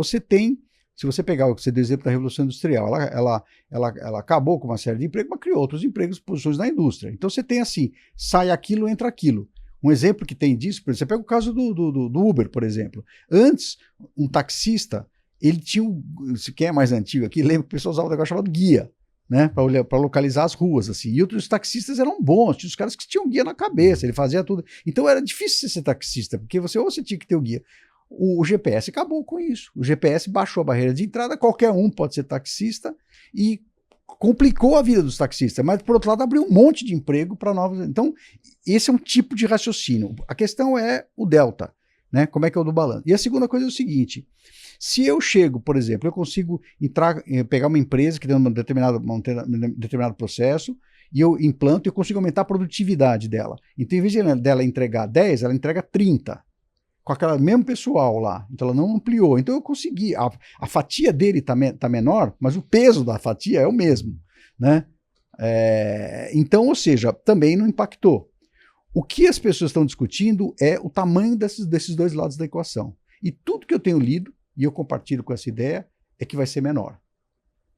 se você pegar o que você deu exemplo da Revolução Industrial, ela acabou com uma série de empregos, mas criou outros empregos, posições na indústria. Então você tem assim, sai aquilo, entra aquilo. Um exemplo que tem disso, por exemplo, você pega o caso do Uber, por exemplo. Antes, um taxista, ele tinha, quem é mais antigo aqui, lembra que o pessoal usava um negócio chamado guia, né, para localizar as ruas, assim. E os taxistas eram bons, tinha os caras que tinham guia na cabeça, ele fazia tudo. Então era difícil ser taxista, porque ou você tinha que ter o guia. O GPS acabou com isso. O GPS baixou a barreira de entrada, qualquer um pode ser taxista e complicou a vida dos taxistas, mas por outro lado abriu um monte de emprego para novos. Então, esse é um tipo de raciocínio. A questão é o delta, né? Como é que é o do balanço? E a segunda coisa é o seguinte: se eu chego, por exemplo, eu consigo pegar uma empresa que tem um determinado processo e eu implanto e eu consigo aumentar a produtividade dela. Então, em vez dela entregar 10, ela entrega 30. Com aquele mesmo pessoal lá. Então ela não ampliou. Então eu consegui. A fatia dele tá menor, mas o peso da fatia é o mesmo, né? Então, ou seja, também não impactou. O que as pessoas estão discutindo é o tamanho desses dois lados da equação. E tudo que eu tenho lido, e eu compartilho com essa ideia, é que vai ser menor.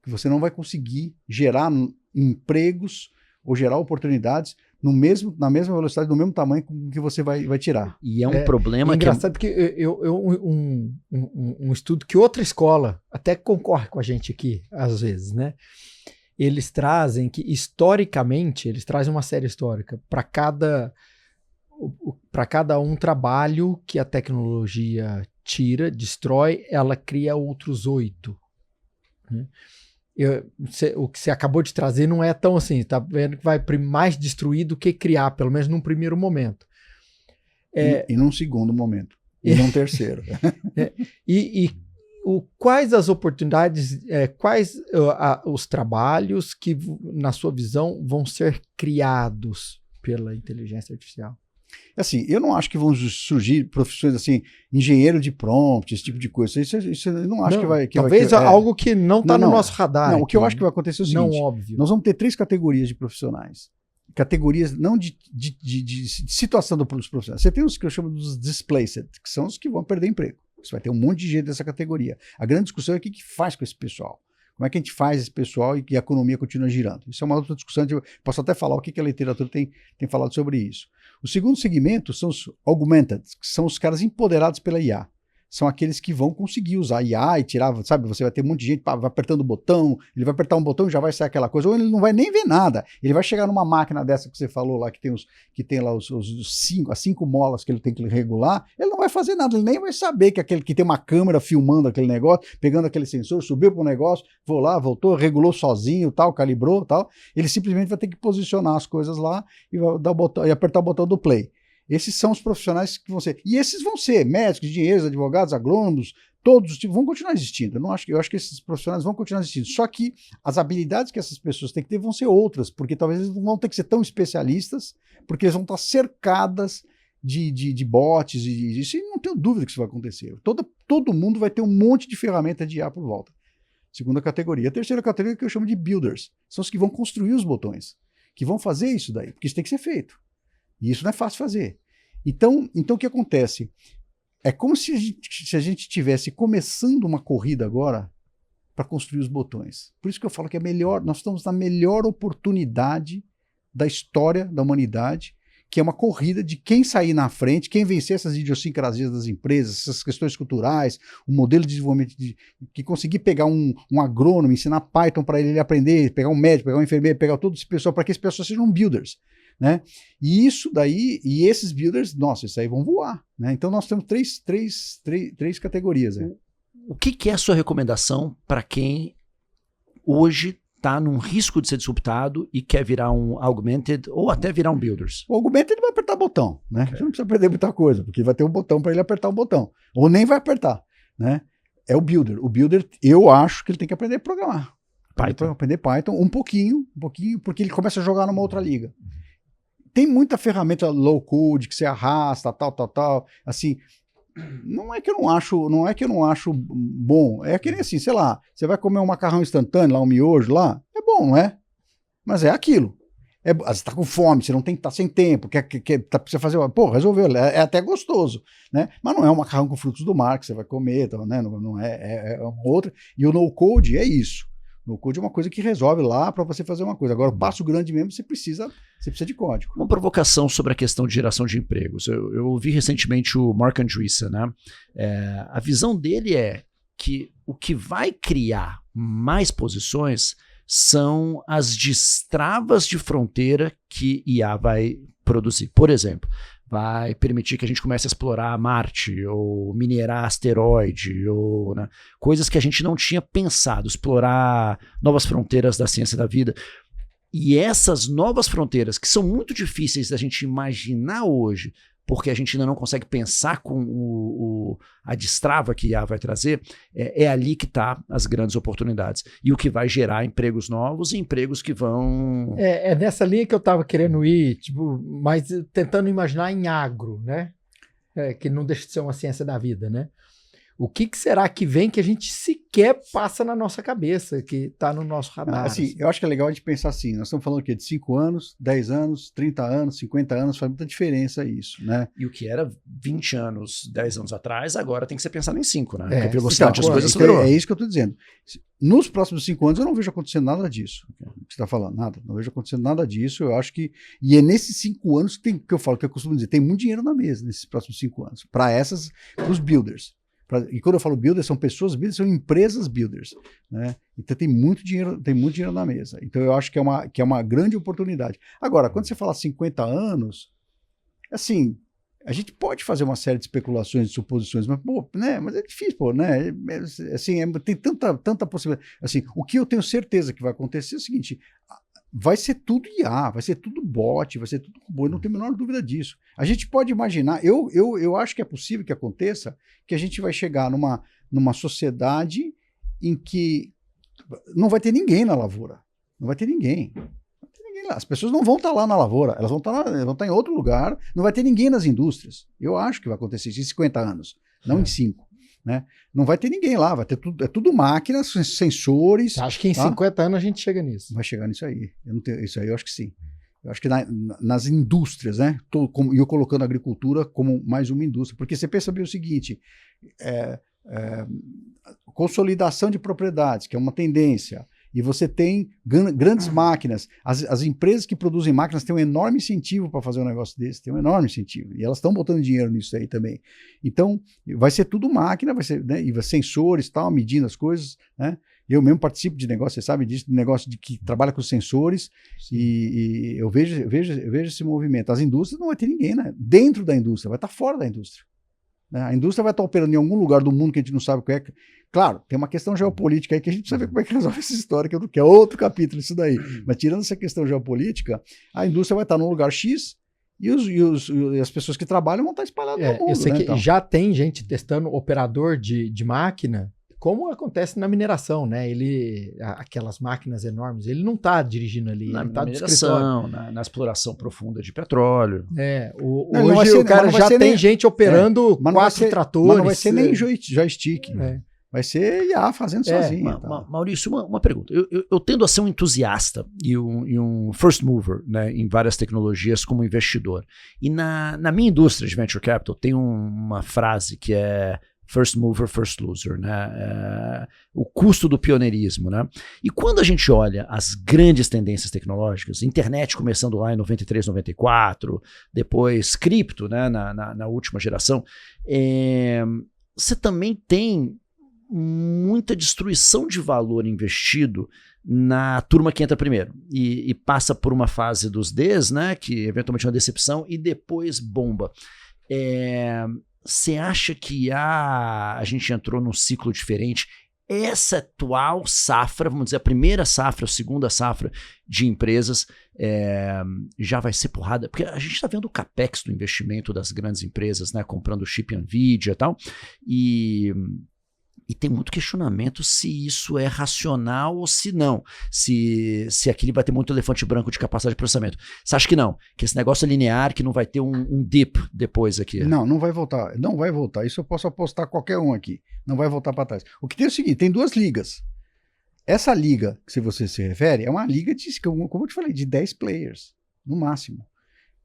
Que você não vai conseguir gerar empregos ou gerar oportunidades na mesma velocidade, no mesmo tamanho que você vai tirar. E é um problema engraçado que um estudo que outra escola até concorre com a gente aqui, às vezes, né? Eles trazem que, historicamente, eles trazem uma série histórica para cada um trabalho que a tecnologia tira, destrói, ela cria outros 8. Né? O que você acabou de trazer não é tão assim, tá vendo que vai mais destruir do que criar, pelo menos num primeiro momento. E num segundo momento, e num terceiro. Quais as oportunidades, quais os trabalhos que, na sua visão, vão ser criados pela inteligência artificial? Assim, eu não acho que vão surgir profissões assim, engenheiro de prompt, esse tipo de coisa. Isso eu não acho que vai... Talvez algo que não está no nosso radar. Não, o que eu acho que vai acontecer é o seguinte. Não óbvio. Nós vamos ter 3 categorias de profissionais. Categorias não de situação dos profissionais. Você tem os que eu chamo dos displaced, que são os que vão perder emprego. Você vai ter um monte de gente dessa categoria. A grande discussão é o que faz com esse pessoal. Como é que a gente faz esse pessoal e que a economia continua girando? Isso é uma outra discussão. Eu posso até falar o que a literatura tem falado sobre isso. O segundo segmento são os augmented, que são os caras empoderados pela IA. São aqueles que vão conseguir usar IA e tirar, sabe, você vai ter um monte de gente, vai apertando o botão, ele vai apertar um botão e já vai sair aquela coisa, ou ele não vai nem ver nada, ele vai chegar numa máquina dessa que você falou lá, que tem lá as 5 molas que ele tem que regular, ele não vai fazer nada, ele nem vai saber que aquele que tem uma câmera filmando aquele negócio, pegando aquele sensor, subiu para o negócio, voltou, regulou sozinho, tal, calibrou, tal, ele simplesmente vai ter que posicionar as coisas lá e vai dar o botão, e apertar o botão do play. Esses são os profissionais que vão ser. E esses vão ser médicos, engenheiros, advogados, agrônomos, todos os tipos, vão continuar existindo. Eu acho que esses profissionais vão continuar existindo. Só que as habilidades que essas pessoas têm que ter vão ser outras, porque talvez eles não vão ter que ser tão especialistas, porque eles vão estar cercadas de bots, e isso, e não tenho dúvida que isso vai acontecer. Todo mundo vai ter um monte de ferramenta de IA por volta. Segunda categoria. A terceira categoria que eu chamo de builders. São os que vão construir os botões, que vão fazer isso daí, porque isso tem que ser feito. E isso não é fácil fazer. Então o que acontece? É como se a gente estivesse começando uma corrida agora para construir os botões. Por isso que eu falo que nós estamos na melhor oportunidade da história da humanidade, que é uma corrida de quem sair na frente, quem vencer essas idiosincrasias das empresas, essas questões culturais, o modelo de desenvolvimento, que conseguir pegar um agrônomo, ensinar Python para ele aprender, pegar um médico, pegar um enfermeiro, pegar todo esse pessoal, para que esse pessoal sejam builders. Né? E isso daí, e esses builders, nossa, isso aí vão voar. Né? Então nós temos três categorias. Né? O que é a sua recomendação para quem hoje está num risco de ser disruptado e quer virar um augmented ou até virar um builders? O augmented ele vai apertar botão, né? Você não precisa aprender muita coisa, porque vai ter um botão para ele apertar o botão. Ou nem vai apertar, né? É o builder. O builder, eu acho que ele tem que aprender a programar. Python. Aprender Python um pouquinho, porque ele começa a jogar numa outra liga. Tem muita ferramenta low code que você arrasta, tal. Assim, não é que eu não acho bom. É que nem assim, sei lá, você vai comer um macarrão instantâneo lá, um miojo lá, é bom, não é? Mas é aquilo. Você tá com fome, você não tem que estar sem tempo, precisa fazer, resolveu, é até gostoso, né? Mas não é um macarrão com frutos do mar que você vai comer, né? Não é uma outra. E o no code é isso. No code é uma coisa que resolve lá para você fazer uma coisa. Agora, o passo grande mesmo, você precisa de código. Uma provocação sobre a questão de geração de empregos. Eu ouvi recentemente o Mark Andreessen, né? A visão dele é que o que vai criar mais posições são as destravas de fronteira que IA vai produzir. Por exemplo, vai permitir que a gente comece a explorar Marte, ou minerar asteroide, ou né, coisas que a gente não tinha pensado, explorar novas fronteiras da ciência da vida. E essas novas fronteiras, que são muito difíceis da gente imaginar hoje, porque a gente ainda não consegue pensar com a destrava que a IA vai trazer, é ali que está as grandes oportunidades. E o que vai gerar empregos novos e empregos que vão... É nessa linha que eu estava querendo ir, tipo, mas tentando imaginar em agro, né? Que não deixa de ser uma ciência da vida, né? O que será que vem que a gente sequer passa na nossa cabeça, que está no nosso radar? Assim, eu acho que é legal a gente pensar assim, nós estamos falando aqui de 5 anos, 10 anos, 30 anos, 50 anos, faz muita diferença isso, né? E o que era 20 anos, 10 anos atrás, agora tem que ser pensado em 5, né? Porque a Então, velocidade das coisas acelerou. É isso que eu estou dizendo. Nos próximos 5 anos eu não vejo acontecendo nada disso. O que você está falando? Nada. Não vejo acontecendo nada disso. Eu acho que... E é nesses 5 anos que eu costumo dizer, tem muito dinheiro na mesa nesses próximos 5 anos. Para os builders. E quando eu falo builders, são pessoas builders, são empresas builders, né? Então tem muito dinheiro na mesa. Então eu acho que é uma grande oportunidade. Agora, quando você fala 50 anos, assim, a gente pode fazer uma série de especulações, de suposições, mas, né? Mas é difícil, né? Assim, tem tanta possibilidade. Assim, o que eu tenho certeza que vai acontecer é o seguinte: vai ser tudo IA, vai ser tudo bot, vai ser tudo robô, eu não tenho a menor dúvida disso. A gente pode imaginar, eu acho que é possível que aconteça, que a gente vai chegar numa sociedade em que não vai ter ninguém na lavoura. Não vai ter ninguém. Não vai ter ninguém lá. As pessoas não vão estar lá na lavoura, elas vão estar em outro lugar, não vai ter ninguém nas indústrias. Eu acho que vai acontecer isso em 50 anos, não em 5. Né? Não vai ter ninguém lá, vai ter tudo máquinas, sensores. Acho que em 50 anos a gente chega nisso. Vai chegar nisso aí. Isso aí eu acho que sim. Eu acho que nas indústrias, né? E eu colocando a agricultura como mais uma indústria. Porque você pensa bem o seguinte: consolidação de propriedades, que é uma tendência. E você tem grandes máquinas. As empresas que produzem máquinas têm um enorme incentivo para fazer um negócio desse, tem um enorme incentivo. E elas estão botando dinheiro nisso aí também. Então, vai ser tudo máquina, vai ser, né, e sensores, tal, medindo as coisas, né? Eu mesmo participo de negócio, você sabe disso, de negócio que trabalha com sensores, e eu vejo esse movimento. As indústrias não vai ter ninguém, né? Dentro da indústria, vai estar fora da indústria. A indústria vai estar operando em algum lugar do mundo que a gente não sabe qual é. Claro, tem uma questão geopolítica aí que a gente precisa ver como é que resolve essa história, que é outro capítulo isso daí. Mas tirando essa questão geopolítica, a indústria vai estar num lugar X e as pessoas que trabalham vão estar espalhadas no mundo. Eu sei, né, que então. já tem gente testando operador de máquina, como acontece na mineração, né? Aquelas máquinas enormes, ele não está dirigindo ali, Na ele está mineração, na exploração profunda de petróleo. Hoje o cara já tem gente operando 4 tratores. Mas não vai ser nem joystick. Vai ser IA fazendo sozinho. Maurício, uma pergunta. Eu tendo a ser um entusiasta e um first mover, né, em várias tecnologias como investidor. E na minha indústria de venture capital tem uma frase que é first mover, first loser, né? O custo do pioneirismo, né? E quando a gente olha as grandes tendências tecnológicas, internet começando lá em 93, 94, depois cripto, né? Na última geração, você também tem muita destruição de valor investido na turma que entra primeiro e passa por uma fase dos Ds, né? Que eventualmente é uma decepção e depois bomba. Você acha que a gente entrou num ciclo diferente? Essa atual safra, vamos dizer, a primeira safra, a segunda safra de empresas já vai ser porrada? Porque a gente está vendo o capex do investimento das grandes empresas, né, comprando chip NVIDIA e tal, e tem muito questionamento se isso é racional ou se não. Se aquele vai ter muito elefante branco de capacidade de processamento. Você acha que não? Que esse negócio é linear, que não vai ter um dip depois aqui? Não vai voltar. Não vai voltar. Isso eu posso apostar qualquer um aqui. Não vai voltar para trás. O que tem é o seguinte, tem duas ligas. Essa liga, se você se refere, é uma liga, como eu te falei, de 10 players, no máximo.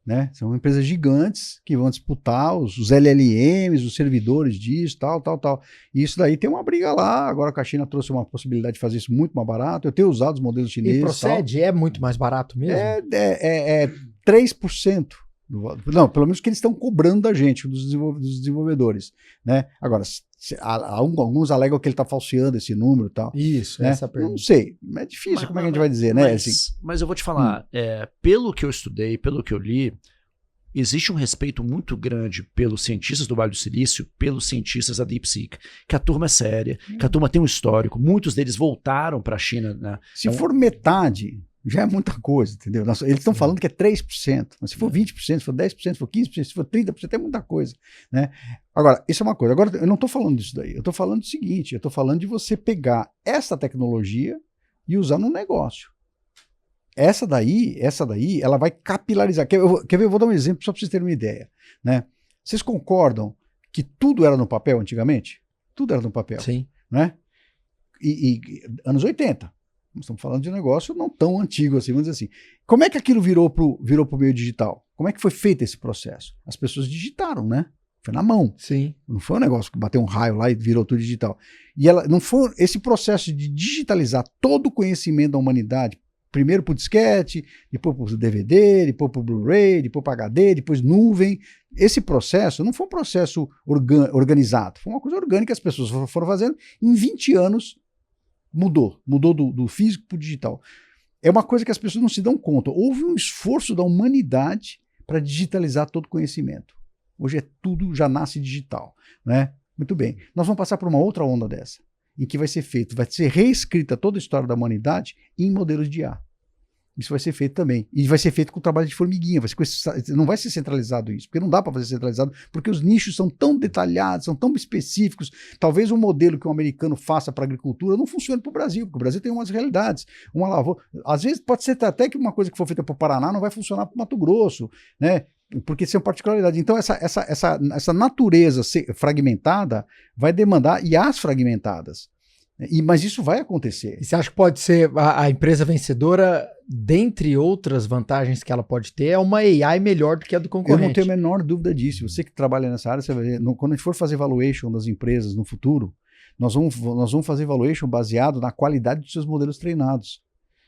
Né? São empresas gigantes que vão disputar os LLMs, os servidores disso, tal. E isso daí tem uma briga lá. Agora que a China trouxe uma possibilidade de fazer isso muito mais barato. Eu tenho usado os modelos chineses. E procede? Tal. É muito mais barato mesmo? É 3%. Não, pelo menos que eles estão cobrando da gente, dos desenvolvedores. Né? Agora, alguns alegam que ele está falseando esse número e tal. Isso, né? Essa pergunta. Não sei, é difícil, como é que a gente vai dizer, né? Mas eu vou te falar, pelo que eu estudei, pelo que eu li, existe um respeito muito grande pelos cientistas do Vale do Silício, pelos cientistas da DeepSeek, que a turma é séria, que a turma tem um histórico, muitos deles voltaram para a China. Né? Se for metade, já é muita coisa, entendeu? Eles estão falando que é 3%, mas se for 20%, se for 10%, se for 15%, se for 30%, é muita coisa, né? Agora, isso é uma coisa. Agora, eu não estou falando disso daí, eu estou falando do seguinte, eu estou falando de você pegar essa tecnologia e usar no negócio. Essa daí, ela vai capilarizar. Quer ver? Eu vou dar um exemplo só para vocês terem uma ideia, né? Vocês concordam que tudo era no papel antigamente? Tudo era no papel. Sim. Né? E anos 80. Nós estamos falando de um negócio não tão antigo assim, vamos dizer assim. Como é que aquilo virou pro meio digital? Como é que foi feito esse processo? As pessoas digitaram, né? Foi na mão. Sim. Não foi um negócio que bateu um raio lá e virou tudo digital. E não foi esse processo de digitalizar todo o conhecimento da humanidade, primeiro para o disquete, depois para o DVD, depois para o Blu-ray, depois para HD, depois nuvem. Esse processo não foi um processo organizado, foi uma coisa orgânica que as pessoas foram fazendo. Em 20 anos mudou do físico para o digital. É uma coisa que as pessoas não se dão conta. Houve um esforço da humanidade para digitalizar todo o conhecimento. Hoje tudo já nasce digital, né? Muito bem. Nós vamos passar por uma outra onda dessa, em que vai ser reescrita toda a história da humanidade em modelos de IA. Isso vai ser feito também. E vai ser feito com trabalho de formiguinha. Não vai ser centralizado isso, porque não dá para fazer centralizado, porque os nichos são tão detalhados, são tão específicos. Talvez um modelo que um americano faça para a agricultura não funcione para o Brasil, porque o Brasil tem umas realidades. Uma lavoura. Às vezes pode ser até que uma coisa que for feita para o Paraná não vai funcionar para o Mato Grosso, né? Porque são particularidades. Então, essa natureza fragmentada vai demandar IAs fragmentadas. Mas isso vai acontecer. E você acha que pode ser a empresa vencedora, dentre outras vantagens que ela pode ter, é uma AI melhor do que a do concorrente? Eu não tenho a menor dúvida disso. Você que trabalha nessa área, você vai ver, quando a gente for fazer valuation das empresas no futuro, nós vamos fazer valuation baseado na qualidade dos seus modelos treinados.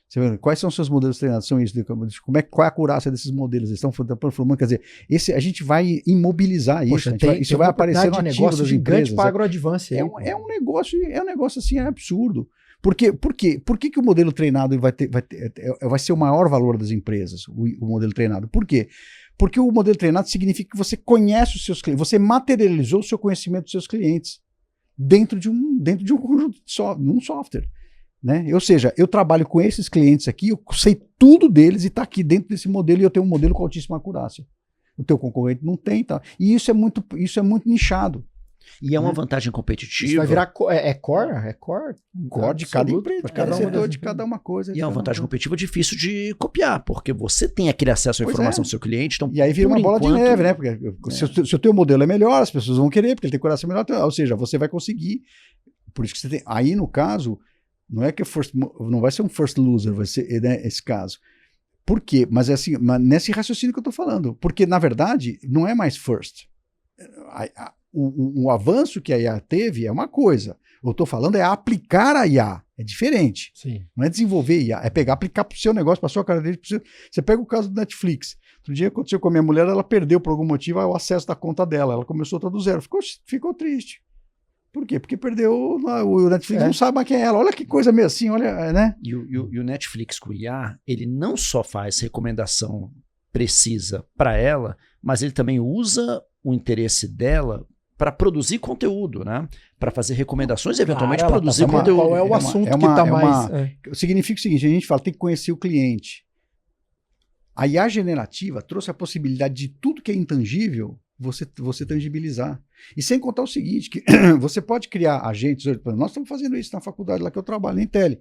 Você vê, quais são os seus modelos treinados? São isso. Qual é a acurácia desses modelos? Eles estão formando, quer dizer, a gente vai imobilizar isso. Isso vai aparecer no ativo das empresas. Para agroadvância. É um negócio assim, é absurdo. Por quê? Por que o modelo treinado vai ser o maior valor das empresas, o modelo treinado? Por quê? Porque o modelo treinado significa que você conhece os seus clientes, você materializou o seu conhecimento dos seus clientes dentro de um conjunto de um software. Né? Ou seja, eu trabalho com esses clientes aqui, eu sei tudo deles e está aqui dentro desse modelo e eu tenho um modelo com altíssima acurácia. O teu concorrente não tem, tá? E isso é muito nichado. E é uma vantagem competitiva. Isso vai virar core? É core? Core de cada empresa, de cada setor, de cada uma coisa. E é uma vantagem competitiva difícil de copiar, porque você tem aquele acesso à informação do seu cliente. Então, e aí vira uma bola de neve, né? Porque se o teu modelo é melhor, as pessoas vão querer, porque ele tem coração melhor, ou seja, você vai conseguir. Por isso que você tem. Aí, no caso, não é que não vai ser um first loser, vai ser, né, esse caso. Por quê? Mas é assim, nesse raciocínio que eu estou falando. Porque, na verdade, não é mais first. o avanço que a IA teve é uma coisa. Eu estou falando é aplicar a IA. É diferente. Sim. Não é desenvolver IA, é aplicar para o seu negócio, para a sua característica. Você pega o caso do Netflix. Outro dia aconteceu com a minha mulher, ela perdeu por algum motivo o acesso da conta dela. Ela começou outra do zero. Ficou triste. Por quê? Porque perdeu o Netflix, não sabe mais quem é ela. Olha que coisa meio assim, olha, né? E o Netflix com o IA, ele não só faz recomendação precisa para ela, mas ele também usa o interesse dela para produzir conteúdo, né? Para fazer recomendações e eventualmente produzir conteúdo. Qual é o assunto que está mais... Significa o seguinte, a gente fala, tem que conhecer o cliente. A IA generativa trouxe a possibilidade de tudo que é intangível você tangibilizar. E sem contar o seguinte, que você pode criar agentes, nós estamos fazendo isso na faculdade lá que eu trabalho, na Intel.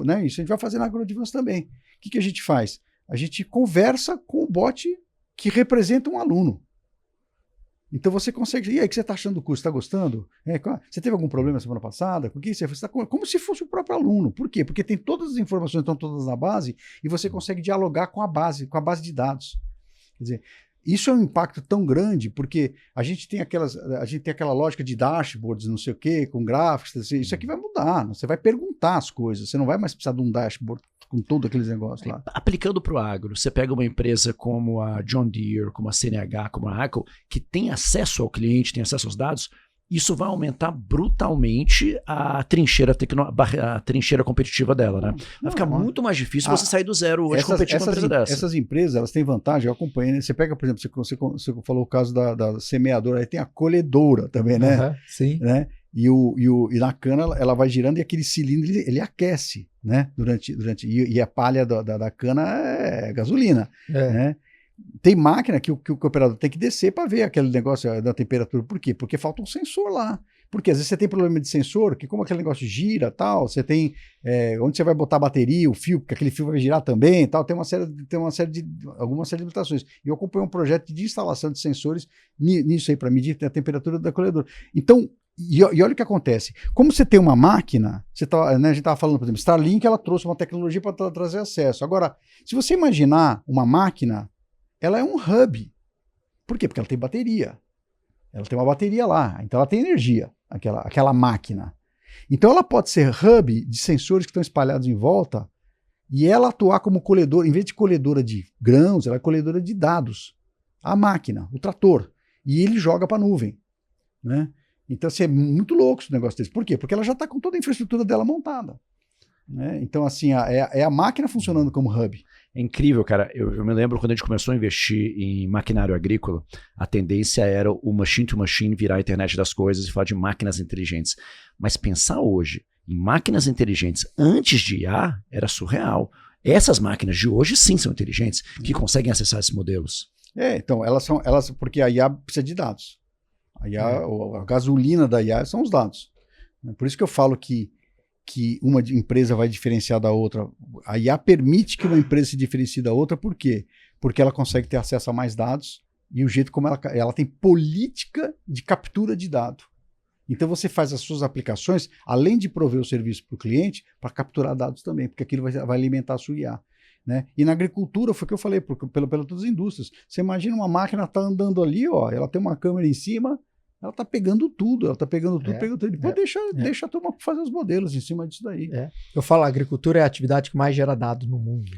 Né, isso a gente vai fazer na AgroAdvance também. O que a gente faz? A gente conversa com o bot que representa um aluno. Então você consegue. E aí, o que você está achando do curso? Está gostando? Você teve algum problema semana passada? Com o que você está? Como se fosse o próprio aluno. Por quê? Porque tem todas as informações, estão todas na base, e você consegue dialogar com a base de dados. Quer dizer, isso é um impacto tão grande, porque a gente tem aquela lógica de dashboards, não sei o quê, com gráficos, isso aqui vai mudar. Você vai perguntar as coisas, você não vai mais precisar de um dashboard com todos aqueles negócios lá. Aplicando para o agro, você pega uma empresa como a John Deere, como a CNH, como a AGCO, que tem acesso ao cliente, tem acesso aos dados, isso vai aumentar brutalmente a trincheira competitiva dela, né? Vai ficar muito mais difícil você sair do zero hoje competir com uma empresa dessa. Essas empresas, elas têm vantagem, eu acompanhei, né? Você pega, por exemplo, você falou o caso da semeadora, aí tem a colhedora também, né? Sim. Né? E na cana ela vai girando e aquele cilindro ele aquece, né? E a palha da cana é gasolina, né? Tem máquina que o operador tem que descer para ver aquele negócio da temperatura. Por quê? Porque falta um sensor lá. Porque às vezes você tem problema de sensor, que como aquele negócio gira tal, você tem onde você vai botar a bateria, o fio, porque aquele fio vai girar também tal, tem algumas série de limitações. E eu acompanho um projeto de instalação de sensores nisso aí, para medir a temperatura da colhedora. Então, e olha o que acontece. Como você tem uma máquina, né, a gente estava falando, por exemplo, Starlink, ela trouxe uma tecnologia para trazer acesso. Agora, se você imaginar uma máquina, ela é um hub. Por quê? Porque ela tem bateria. Ela tem uma bateria lá, então ela tem energia, aquela máquina. Então ela pode ser hub de sensores que estão espalhados em volta e ela atuar como colhedora, em vez de colhedora de grãos, ela é colhedora de dados. A máquina, o trator. E ele joga para a nuvem, né? Então assim, é muito louco esse negócio desse. Por quê? Porque ela já está com toda a infraestrutura dela montada, né? Então assim, é a máquina funcionando como hub. É incrível, cara. Eu me lembro quando a gente começou a investir em maquinário agrícola, a tendência era o machine to machine virar a internet das coisas e falar de máquinas inteligentes. Mas pensar hoje em máquinas inteligentes antes de IA era surreal. Essas máquinas de hoje sim são inteligentes, que conseguem acessar esses modelos. Então, porque a IA precisa de dados. A gasolina da IA são os dados. Por isso que eu falo que uma empresa vai diferenciar da outra. A IA permite que uma empresa se diferencie da outra, por quê? Porque ela consegue ter acesso a mais dados e o jeito como ela tem política de captura de dado. Então você faz as suas aplicações, além de prover o serviço para o cliente, para capturar dados também, porque aquilo vai alimentar a sua IA. Né? E na agricultura, foi o que eu falei, pela todas as indústrias. Você imagina uma máquina está andando ali, ó, ela tem uma câmera em cima, ela está pegando tudo, pegando tudo. Depois deixa a turma fazer os modelos em cima disso daí. Eu falo, a agricultura é a atividade que mais gera dados no mundo.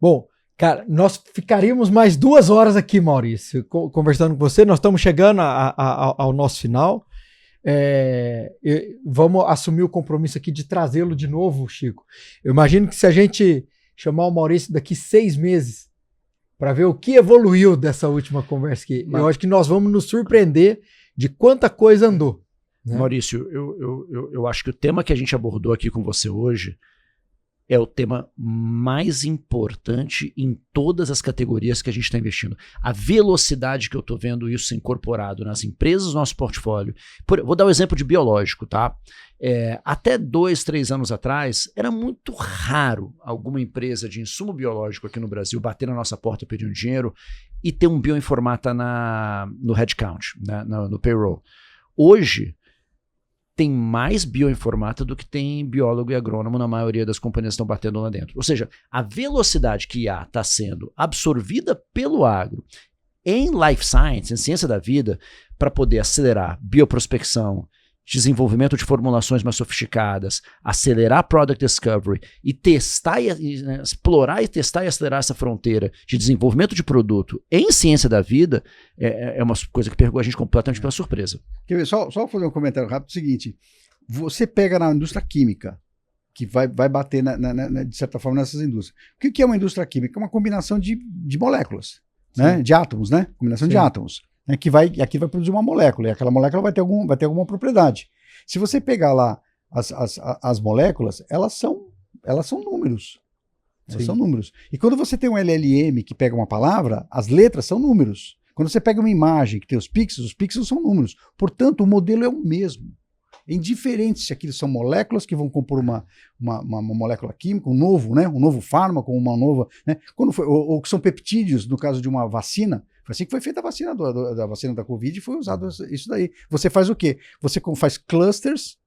Bom, cara, nós ficaríamos mais 2 horas aqui, Maurício, conversando com você. Nós estamos chegando ao nosso final. Vamos assumir o compromisso aqui de trazê-lo de novo, Chico. Eu imagino que se a gente chamar o Maurício daqui 6 meses para ver o que evoluiu dessa última conversa aqui, eu acho que nós vamos nos surpreender de quanta coisa andou. Né? Maurício, eu acho que o tema que a gente abordou aqui com você hoje é o tema mais importante em todas as categorias que a gente está investindo. A velocidade que eu estou vendo isso incorporado nas empresas do nosso portfólio. Vou dar o exemplo de biológico, tá? Até 2, 3 anos atrás, era muito raro alguma empresa de insumo biológico aqui no Brasil bater na nossa porta pedindo dinheiro e ter um bioinformata no headcount, no payroll. Hoje, tem mais bioinformata do que tem biólogo e agrônomo na maioria das companhias que estão batendo lá dentro. Ou seja, a velocidade que IA está sendo absorvida pelo agro em life science, em ciência da vida, para poder acelerar bioprospecção, desenvolvimento de formulações mais sofisticadas, acelerar product discovery e testar, explorar e testar e acelerar essa fronteira de desenvolvimento de produto em ciência da vida é uma coisa que pegou a gente completamente pela surpresa. Quer ver, só fazer um comentário rápido, é o seguinte, você pega na indústria química, que vai bater, de certa forma, nessas indústrias. O que é uma indústria química? É uma combinação de moléculas, né? De átomos, né? Combinação de átomos. Que aqui vai produzir uma molécula, e aquela molécula vai ter alguma propriedade. Se você pegar lá as moléculas, elas são números. Elas são números. E quando você tem um LLM que pega uma palavra, as letras são números. Quando você pega uma imagem que tem os pixels são números. Portanto, o modelo é o mesmo. É indiferente se aquilo são moléculas que vão compor uma molécula química, um novo fármaco, uma nova... Né? Ou que são peptídeos, no caso de uma vacina. Foi assim que foi feita a vacina da vacina da Covid e foi usado isso daí. Você faz o quê? Você faz clusters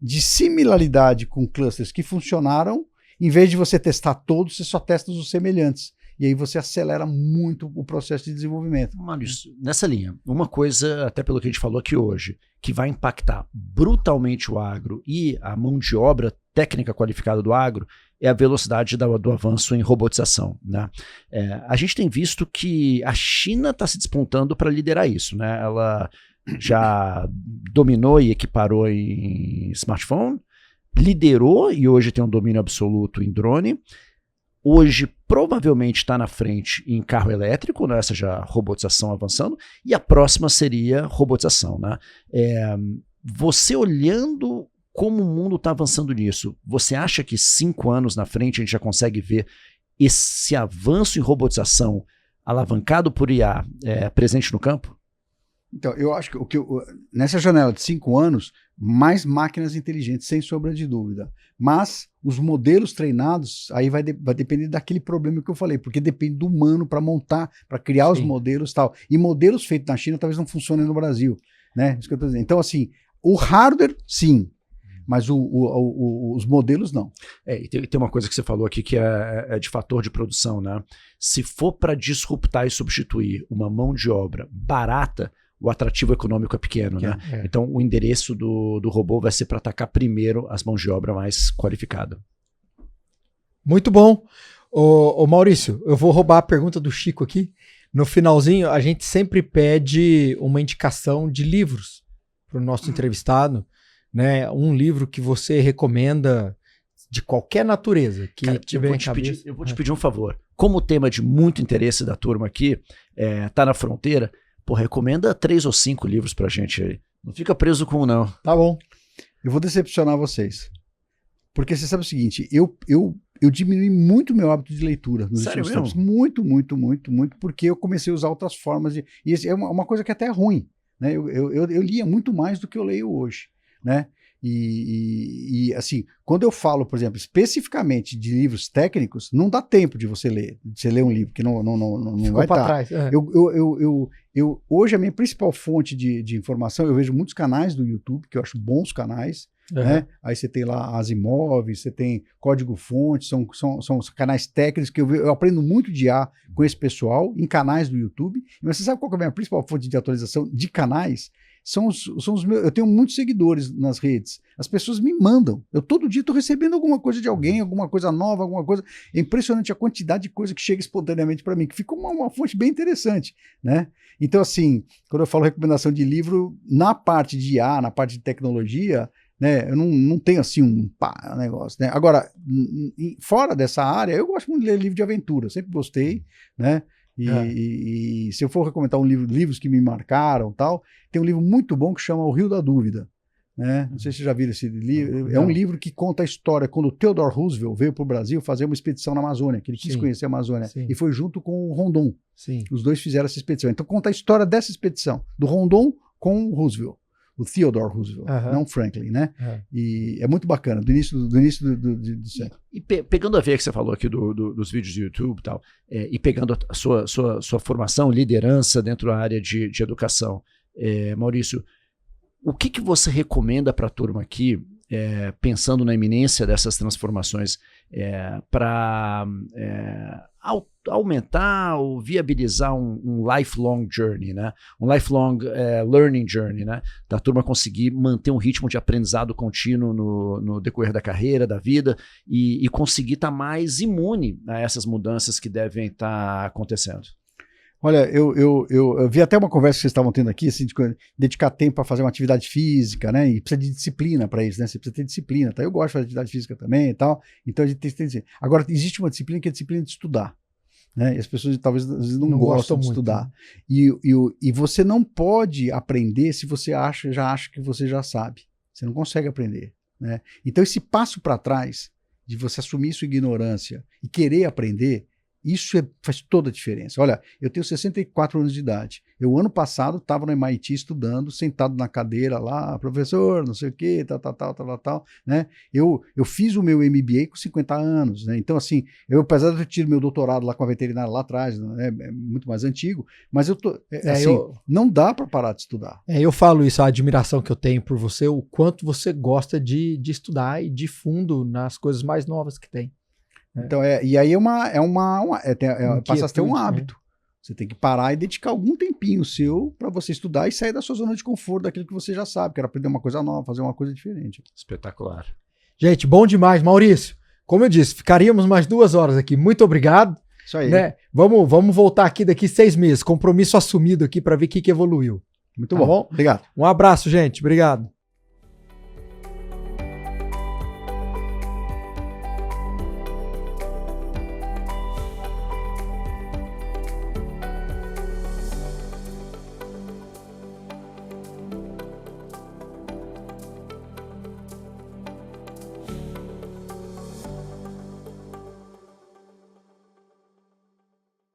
de similaridade com clusters que funcionaram. Em vez de você testar todos, você só testa os semelhantes. E aí você acelera muito o processo de desenvolvimento. Maurício, nessa linha, uma coisa, até pelo que a gente falou aqui hoje, que vai impactar brutalmente o agro e a mão de obra técnica qualificada do agro, é a velocidade do avanço em robotização, né? A gente tem visto que a China está se despontando para liderar isso, né? Ela já dominou e equiparou em smartphone, liderou e hoje tem um domínio absoluto em drone. Hoje provavelmente está na frente em carro elétrico, né? Essa já robotização avançando, e a próxima seria robotização, né? Você olhando como o mundo está avançando nisso, você acha que 5 anos na frente a gente já consegue ver esse avanço em robotização alavancado por IA presente no campo? Então, eu acho que nessa janela de 5 anos, mais máquinas inteligentes, sem sombra de dúvida. Mas os modelos treinados, aí vai depender daquele problema que eu falei, porque depende do humano para montar, para criar os modelos e tal. E modelos feitos na China talvez não funcionem no Brasil, né? Isso que eu tô dizendo. Então, assim, o hardware, sim. Mas os modelos não. E tem uma coisa que você falou aqui que é de fator de produção, né? Se for para disruptar e substituir uma mão de obra barata, o atrativo econômico é pequeno, né? Então o endereço do robô vai ser para atacar primeiro as mãos de obra mais qualificadas. Muito bom. Ô Maurício, eu vou roubar a pergunta do Chico aqui. No finalzinho, a gente sempre pede uma indicação de livros para o nosso entrevistado. Né, um livro que você recomenda de qualquer natureza. Que Cara, eu vou te pedir um favor. Como o tema de muito interesse da turma aqui tá na fronteira, recomenda 3 ou 5 livros pra gente aí. Não fica preso com um, não. Tá bom. Eu vou decepcionar vocês. Porque você sabe o seguinte, eu diminui muito meu hábito de leitura nos últimos tempos. Muito, muito, muito, muito, porque eu comecei a usar outras formas de... E é uma coisa que até é ruim. Né? Eu lia muito mais do que eu leio hoje. Né? E assim, quando eu falo, por exemplo, especificamente de livros técnicos, não dá tempo de você ler um livro, que não vai estar. Trás. Hoje a minha principal fonte de informação, eu vejo muitos canais do YouTube, que eu acho bons canais, né? Aí você tem lá Asimov, você tem Código-Fonte, são canais técnicos que eu aprendo muito de IA com esse pessoal, em canais do YouTube. Mas você sabe qual que é a minha principal fonte de atualização de canais? São os meus, eu tenho muitos seguidores nas redes. As pessoas me mandam. Eu todo dia estou recebendo alguma coisa de alguém, alguma coisa nova, alguma coisa. É impressionante a quantidade de coisa que chega espontaneamente para mim, que fica uma fonte bem interessante, né? Então, assim, quando eu falo recomendação de livro, na parte de IA, na parte de tecnologia, né, eu não tenho assim um negócio, né? Agora, fora dessa área, eu gosto muito de ler livro de aventura, sempre gostei, né? E se eu for recomendar livros que me marcaram, tal, tem um livro muito bom que chama O Rio da Dúvida, né? Não sei se vocês já viram esse livro. É um livro que conta a história quando o Theodore Roosevelt veio para o Brasil fazer uma expedição na Amazônia, que ele quis conhecer a Amazônia, e foi junto com o Rondon. Os dois fizeram essa expedição. Então conta a história dessa expedição, do Rondon com o Roosevelt. O Theodore Roosevelt, não Franklin, né? E é muito bacana, do início do século. E pegando a veia que você falou aqui dos vídeos do YouTube e tal, e pegando a sua formação, liderança dentro da área de educação, Maurício, o que você recomenda para a turma aqui pensando na iminência dessas transformações para aumentar ou viabilizar um lifelong journey, né? Um lifelong learning journey, né? Da turma conseguir manter um ritmo de aprendizado contínuo no decorrer da carreira, da vida, e conseguir estar mais imune a essas mudanças que devem estar acontecendo. Olha, eu vi até uma conversa que vocês estavam tendo aqui, assim, de dedicar tempo para fazer uma atividade física, né? E precisa de disciplina para isso, né? Você precisa ter disciplina, tá? Eu gosto de fazer atividade física também e tal, então a gente tem que ter. Agora, existe uma disciplina que é a disciplina de estudar, né? E as pessoas talvez às vezes não gostam de estudar. Né? E você não pode aprender se você já acha que você já sabe. Você não consegue aprender, né? Então, esse passo para trás de você assumir sua ignorância e querer aprender, isso faz toda a diferença. Olha, eu tenho 64 anos de idade. Eu, ano passado, estava no MIT estudando, sentado na cadeira lá, professor, não sei o quê, tal, né? Eu fiz o meu MBA com 50 anos, né? Então, assim, apesar de eu ter tido meu doutorado lá com a veterinária lá atrás, né? É muito mais antigo, mas não dá para parar de estudar. Eu falo isso, a admiração que eu tenho por você, o quanto você gosta de estudar e de fundo nas coisas mais novas que tem. Então, e aí passa a ter um hábito. Você tem que parar e dedicar algum tempinho seu para você estudar e sair da sua zona de conforto, daquilo que você já sabe, quero aprender uma coisa nova, fazer uma coisa diferente. Espetacular. Gente, bom demais. Maurício, como eu disse, ficaríamos mais 2 horas aqui. Muito obrigado. Isso aí. Né? Vamos voltar aqui daqui 6 meses. Compromisso assumido aqui para ver o que evoluiu. Muito bom. Bom? Obrigado. Um abraço, gente. Obrigado.